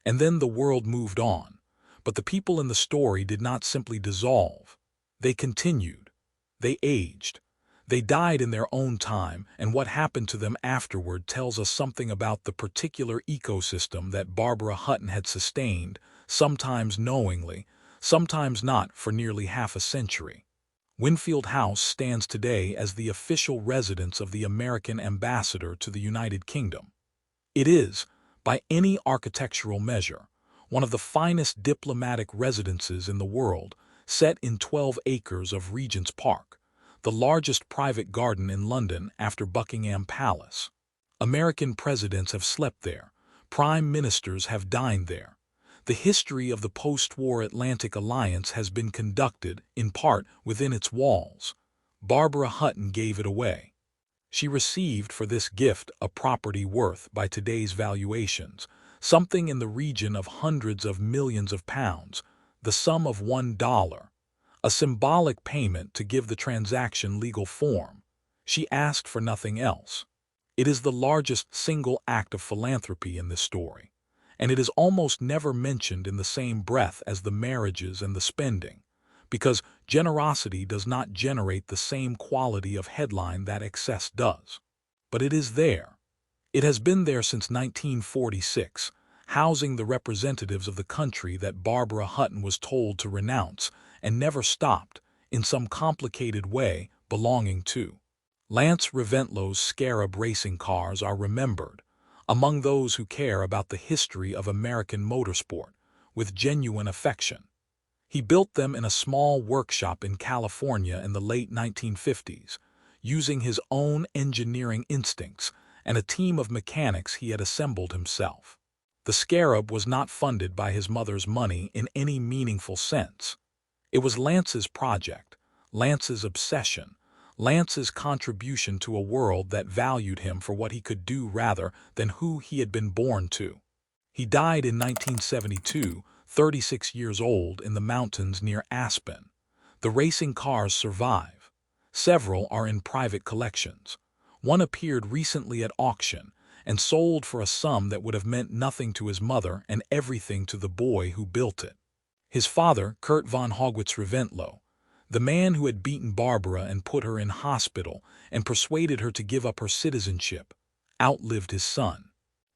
And then the world moved on. But the people in the story did not simply dissolve. They continued. They aged. They died in their own time, and what happened to them afterward tells us something about the particular ecosystem that Barbara Hutton had sustained, sometimes knowingly, sometimes not, for nearly half a century. Winfield House stands today as the official residence of the American ambassador to the United Kingdom. It is, by any architectural measure, one of the finest diplomatic residences in the world, set in 12 acres of Regent's Park, the largest private garden in London after Buckingham Palace. American presidents have slept there, prime ministers have dined there. The history of the post-war Atlantic Alliance has been conducted, in part, within its walls. Barbara Hutton gave it away. She received for this gift a property worth, by today's valuations, something in the region of hundreds of millions of pounds, the sum of $1, a symbolic payment to give the transaction legal form. She asked for nothing else. It is the largest single act of philanthropy in this story, and it is almost never mentioned in the same breath as the marriages and the spending, because generosity does not generate the same quality of headline that excess does. But it is there. It has been there since 1946, housing the representatives of the country that Barbara Hutton was told to renounce, and never stopped, in some complicated way, belonging to. Lance Reventlow's Scarab racing cars are remembered, among those who care about the history of American motorsport, with genuine affection. He built them in a small workshop in California in the late 1950s, using his own engineering instincts and a team of mechanics he had assembled himself. The Scarab was not funded by his mother's money in any meaningful sense. It was Lance's project, Lance's obsession, Lance's contribution to a world that valued him for what he could do rather than who he had been born to. He died in 1972, 36 years old, in the mountains near Aspen. The racing cars survive. Several are in private collections. One appeared recently at auction and sold for a sum that would have meant nothing to his mother and everything to the boy who built it. His father, Kurt von Haugwitz Reventlow, the man who had beaten Barbara and put her in hospital and persuaded her to give up her citizenship, outlived his son.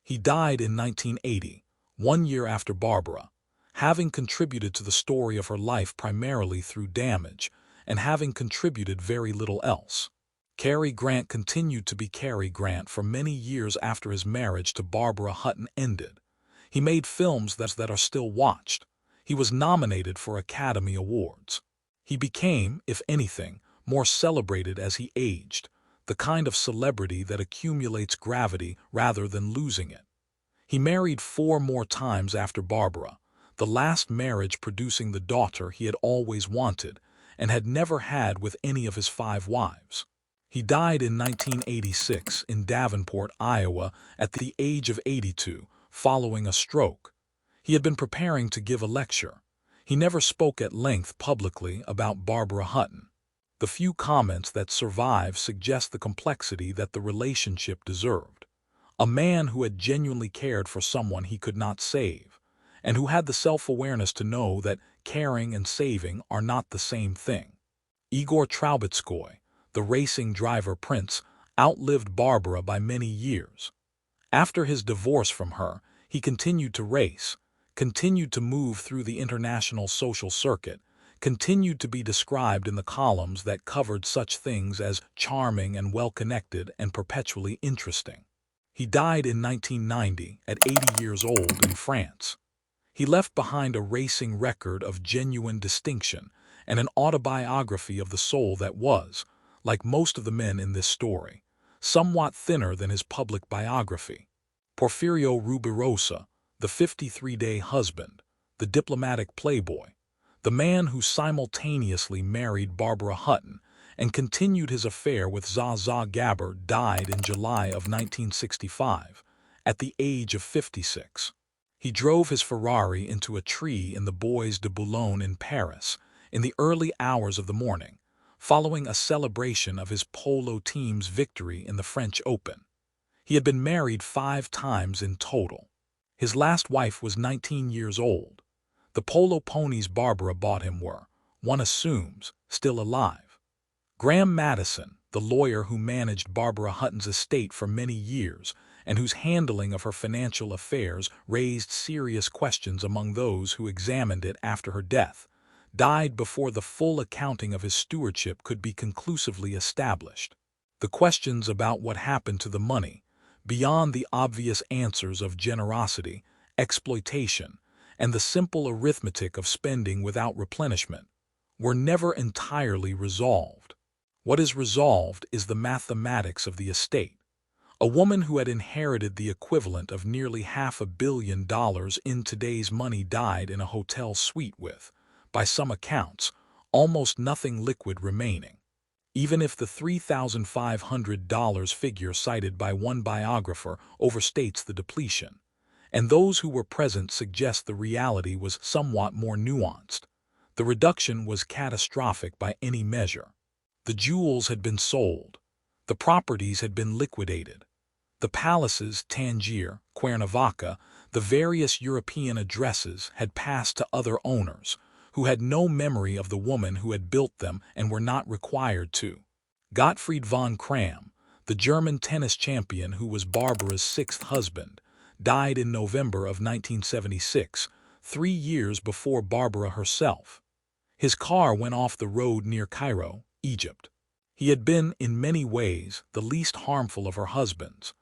He died in 1980, 1 year after Barbara, having contributed to the story of her life primarily through damage, and having contributed very little else. Cary Grant continued to be Cary Grant for many years after his marriage to Barbara Hutton ended. He made films that are still watched. He was nominated for Academy Awards. He became, if anything, more celebrated as he aged, the kind of celebrity that accumulates gravity rather than losing it. He married 4 more times after Barbara, the last marriage producing the daughter he had always wanted and had never had with any of his 5 wives. He died in 1986 in Davenport, Iowa, at the age of 82, following a stroke. He had been preparing to give a lecture. He never spoke at length publicly about Barbara Hutton. The few comments that survive suggest the complexity that the relationship deserved. A man who had genuinely cared for someone he could not save, and who had the self-awareness to know that caring and saving are not the same thing. Igor Trubetskoy, the racing driver prince, outlived Barbara by many years. After his divorce from her, he continued to race, continued to move through the international social circuit, continued to be described in the columns that covered such things as charming and well-connected and perpetually interesting. He died in 1990 at 80 years old in France. He left behind a racing record of genuine distinction and an autobiography of the soul that was, like most of the men in this story, somewhat thinner than his public biography. Porfirio Rubirosa, the 53-day husband, the diplomatic playboy, the man who simultaneously married Barbara Hutton and continued his affair with Zsa Zsa Gabor, died in July of 1965, at the age of 56. He drove his Ferrari into a tree in the Bois de Boulogne in Paris in the early hours of the morning, following a celebration of his polo team's victory in the French Open. He had been married 5 times in total. His last wife was 19 years old. The polo ponies Barbara bought him were, one assumes, still alive. Graham Madison, the lawyer who managed Barbara Hutton's estate for many years and whose handling of her financial affairs raised serious questions among those who examined it after her death, died before the full accounting of his stewardship could be conclusively established. The questions about what happened to the money, beyond the obvious answers of generosity, exploitation, and the simple arithmetic of spending without replenishment, were never entirely resolved. What is resolved is the mathematics of the estate. A woman who had inherited the equivalent of nearly $500 million in today's money died in a hotel suite with, by some accounts, almost nothing liquid remaining. Even if the $3,500 figure cited by one biographer overstates the depletion, and those who were present suggest the reality was somewhat more nuanced, the reduction was catastrophic by any measure. The jewels had been sold. The properties had been liquidated. The palaces, Tangier, Cuernavaca, the various European addresses had passed to other owners, who had no memory of the woman who had built them and were not required to. Gottfried von Kram, the German tennis champion who was Barbara's 6th husband, died in November of 1976, 3 years before Barbara herself. His car went off the road near Cairo, Egypt. He had been, in many ways, the least harmful of her husbands,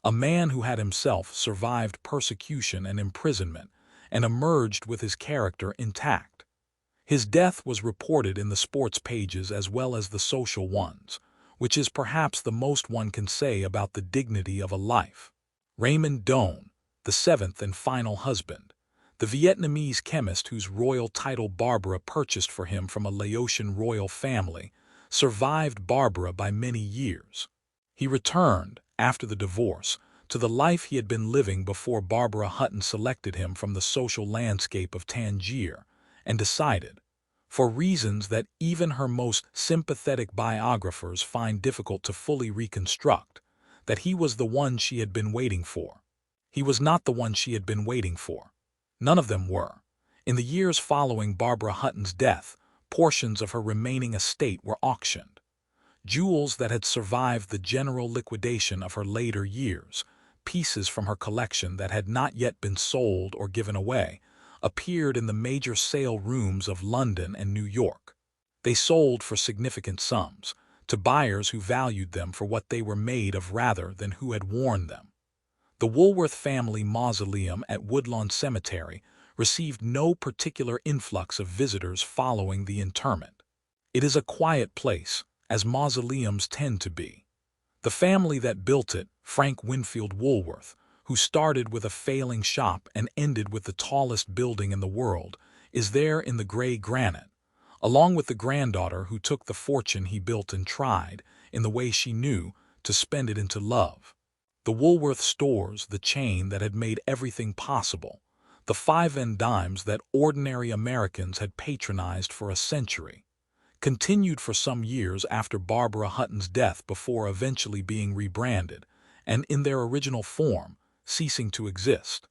a man who had himself survived persecution and imprisonment and emerged with his character intact. His death was reported in the sports pages as well as the social ones, which is perhaps the most one can say about the dignity of a life. Raymond Doan, the 7th and final husband, the Vietnamese chemist whose royal title Barbara purchased for him from a Laotian royal family, survived Barbara by many years. He returned, after the divorce, to the life he had been living before Barbara Hutton selected him from the social landscape of Tangier, and decided, for reasons that even her most sympathetic biographers find difficult to fully reconstruct, that he was the one she had been waiting for. He was not the one she had been waiting for. None of them were. In the years following Barbara Hutton's death, portions of her remaining estate were auctioned. Jewels that had survived the general liquidation of her later years, pieces from her collection that had not yet been sold or given away, appeared in the major sale rooms of London and New York. They sold for significant sums, to buyers who valued them for what they were made of rather than who had worn them. The Woolworth family mausoleum at Woodlawn Cemetery received no particular influx of visitors following the interment. It is a quiet place, as mausoleums tend to be. The family that built it, Frank Winfield Woolworth, who started with a failing shop and ended with the tallest building in the world, is there in the gray granite, along with the granddaughter who took the fortune he built and tried, in the way she knew, to spend it into love. The Woolworth stores, the chain that had made everything possible, the 5 and dimes that ordinary Americans had patronized for a century, continued for some years after Barbara Hutton's death before eventually being rebranded, and in their original form, ceasing to exist.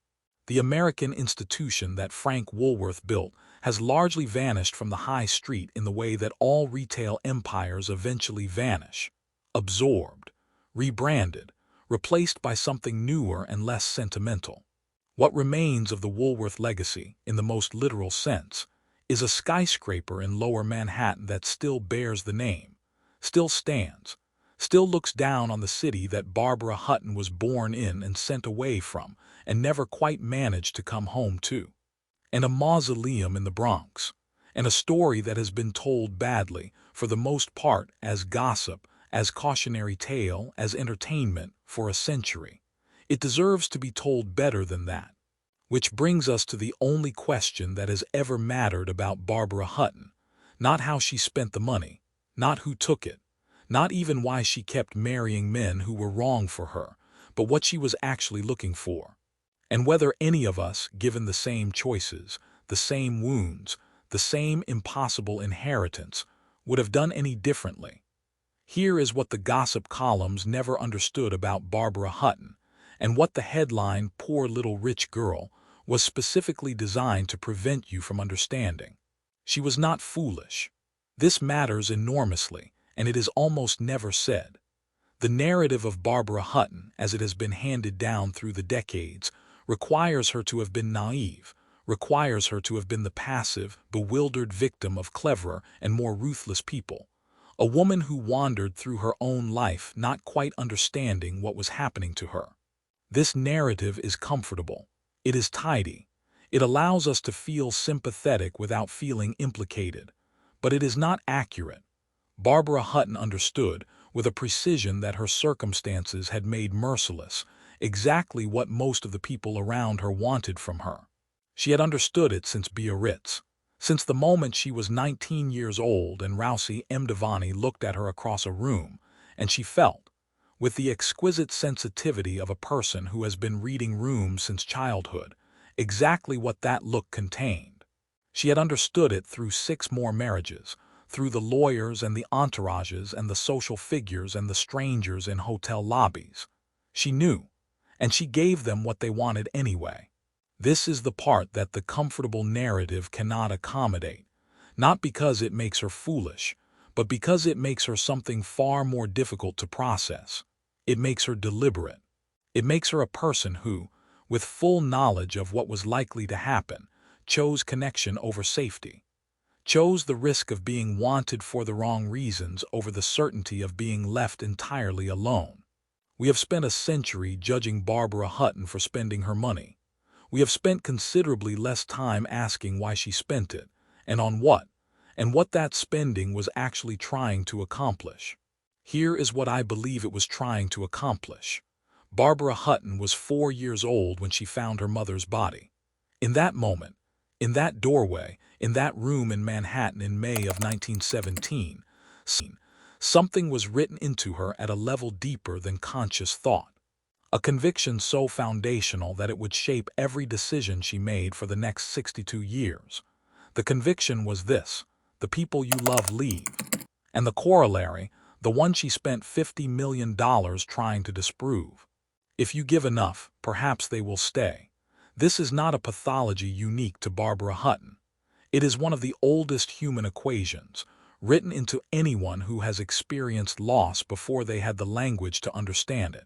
The American institution that Frank Woolworth built has largely vanished from the high street in the way that all retail empires eventually vanish, absorbed, rebranded, replaced by something newer and less sentimental. What remains of the Woolworth legacy, in the most literal sense, is a skyscraper in Lower Manhattan that still bears the name, still stands, still looks down on the city that Barbara Hutton was born in and sent away from and never quite managed to come home to. And a mausoleum in the Bronx, and a story that has been told badly, for the most part as gossip, as cautionary tale, as entertainment, for a century. It deserves to be told better than that. Which brings us to the only question that has ever mattered about Barbara Hutton, not how she spent the money, not who took it, not even why she kept marrying men who were wrong for her, but what she was actually looking for. And whether any of us, given the same choices, the same wounds, the same impossible inheritance, would have done any differently. Here is what the gossip columns never understood about Barbara Hutton, and what the headline "Poor Little Rich Girl" was specifically designed to prevent you from understanding. She was not foolish. This matters enormously, and it is almost never said. The narrative of Barbara Hutton, as it has been handed down through the decades, requires her to have been naive, requires her to have been the passive, bewildered victim of cleverer and more ruthless people. A woman who wandered through her own life not quite understanding what was happening to her. This narrative is comfortable. It is tidy. It allows us to feel sympathetic without feeling implicated. But it is not accurate. Barbara Hutton understood, with a precision that her circumstances had made merciless, exactly what most of the people around her wanted from her. She had understood it since Biarritz. Since the moment she was 19 years old and Rousey Mdivani looked at her across a room, and she felt, with the exquisite sensitivity of a person who has been reading rooms since childhood, exactly what that look contained. She had understood it through 6 more marriages, through the lawyers and the entourages and the social figures and the strangers in hotel lobbies. She knew, and she gave them what they wanted anyway. This is the part that the comfortable narrative cannot accommodate, not because it makes her foolish, but because it makes her something far more difficult to process. It makes her deliberate. It makes her a person who, with full knowledge of what was likely to happen, chose connection over safety, chose the risk of being wanted for the wrong reasons over the certainty of being left entirely alone. We have spent a century judging Barbara Hutton for spending her money. We have spent considerably less time asking why she spent it, and on what, and what that spending was actually trying to accomplish. Here is what I believe it was trying to accomplish. Barbara Hutton was 4 years old when she found her mother's body. In that moment, in that doorway, in that room in Manhattan in May of 1917, something was written into her at a level deeper than conscious thought. A conviction so foundational that it would shape every decision she made for the next 62 years. The conviction was this: the people you love leave. And the corollary, the one she spent $50 million trying to disprove. If you give enough, perhaps they will stay. This is not a pathology unique to Barbara Hutton. It is one of the oldest human equations, written into anyone who has experienced loss before they had the language to understand it.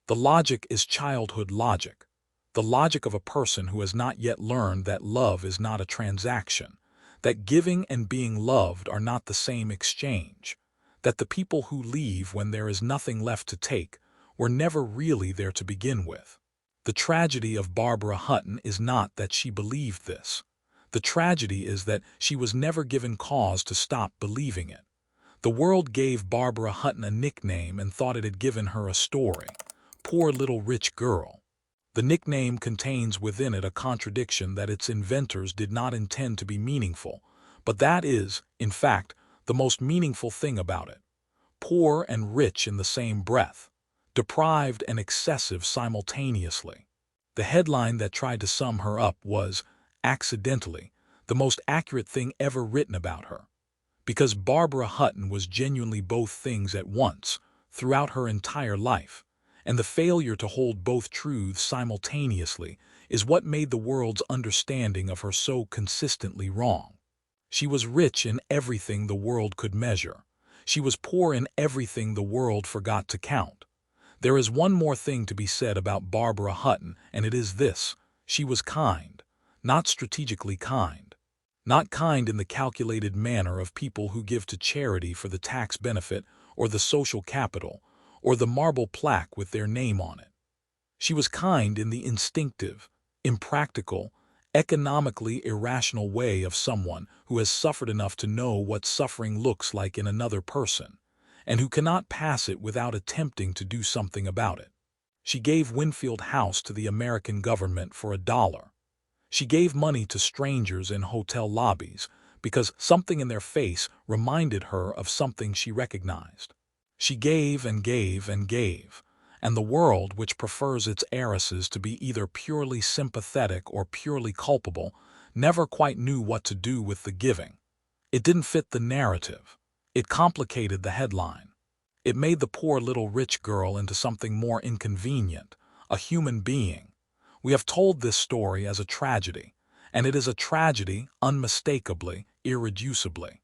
The logic is childhood logic, the logic of a person who has not yet learned that love is not a transaction, that giving and being loved are not the same exchange, that the people who leave when there is nothing left to take were never really there to begin with. The tragedy of Barbara Hutton is not that she believed this. The tragedy is that she was never given cause to stop believing it. The world gave Barbara Hutton a nickname and thought it had given her a story. Poor Little Rich Girl. The nickname contains within it a contradiction that its inventors did not intend to be meaningful, but that is, in fact, the most meaningful thing about it. Poor and rich in the same breath, deprived and excessive simultaneously. The headline that tried to sum her up was, accidentally, the most accurate thing ever written about her. Because Barbara Hutton was genuinely both things at once, throughout her entire life. And the failure to hold both truths simultaneously is what made the world's understanding of her so consistently wrong. She was rich in everything the world could measure. She was poor in everything the world forgot to count. There is one more thing to be said about Barbara Hutton, and it is this: she was kind, not strategically kind. Not kind in the calculated manner of people who give to charity for the tax benefit or the social capital, or the marble plaque with their name on it. She was kind in the instinctive, impractical, economically irrational way of someone who has suffered enough to know what suffering looks like in another person, and who cannot pass it without attempting to do something about it. She gave Winfield House to the American government for $1. She gave money to strangers in hotel lobbies because something in their face reminded her of something she recognized. She gave and gave and gave, and the world, which prefers its heiresses to be either purely sympathetic or purely culpable, never quite knew what to do with the giving. It didn't fit the narrative. It complicated the headline. It made the poor little rich girl into something more inconvenient, a human being. We have told this story as a tragedy, and it is a tragedy unmistakably, irreducibly.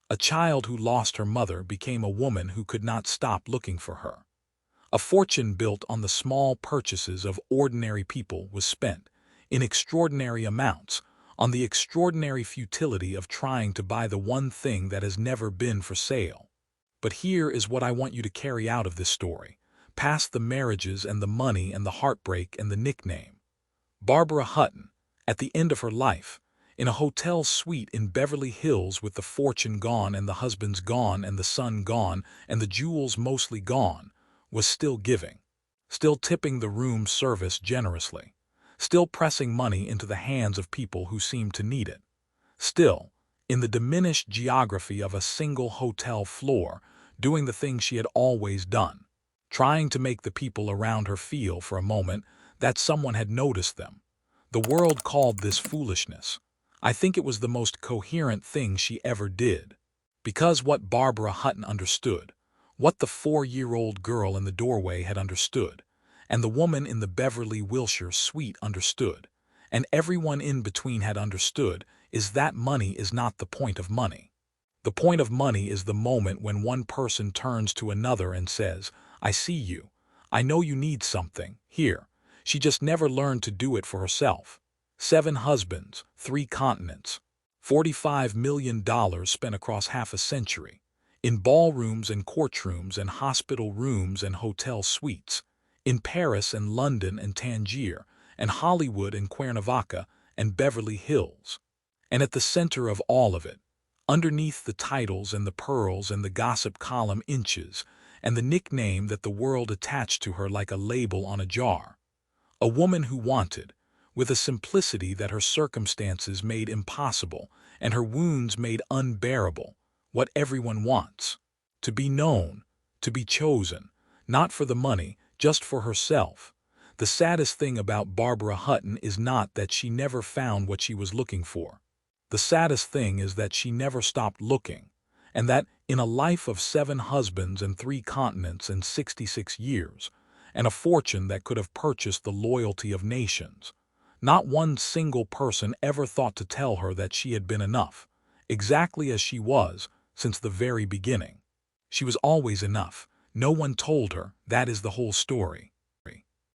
A child who lost her mother became a woman who could not stop looking for her. A fortune built on the small purchases of ordinary people was spent, in extraordinary amounts, on the extraordinary futility of trying to buy the one thing that has never been for sale. But here is what I want you to carry out of this story, past the marriages and the money and the heartbreak and the nickname. Barbara Hutton, at the end of her life, in a hotel suite in Beverly Hills with the fortune gone and the husbands gone and the son gone and the jewels mostly gone, was still giving, still tipping the room service generously, still pressing money into the hands of people who seemed to need it, still, in the diminished geography of a single hotel floor, doing the thing she had always done, trying to make the people around her feel for a moment that someone had noticed them. The world called this foolishness. I think it was the most coherent thing she ever did. Because what Barbara Hutton understood, what the 4-year-old girl in the doorway had understood, and the woman in the Beverly Wilshire suite understood, and everyone in between had understood, is that money is not the point of money. The point of money is the moment when one person turns to another and says, "I see you. I know you need something. Here." She just never learned to do it for herself. 7 husbands, 3 continents, $45 million spent across half a century, in ballrooms and courtrooms and hospital rooms and hotel suites, in Paris and London and Tangier, and Hollywood and Cuernavaca and Beverly Hills. And at the center of all of it, underneath the titles and the pearls and the gossip column inches, and the nickname that the world attached to her like a label on a jar, a woman who wanted, with a simplicity that her circumstances made impossible and her wounds made unbearable, what everyone wants: to be known, to be chosen, not for the money, just for herself. The saddest thing about Barbara Hutton is not that she never found what she was looking for. The saddest thing is that she never stopped looking, and that, in a life of 7 husbands and 3 continents and 66 years, and a fortune that could have purchased the loyalty of nations, not one single person ever thought to tell her that she had been enough, exactly as she was, since the very beginning. She was always enough. No one told her. That is the whole story.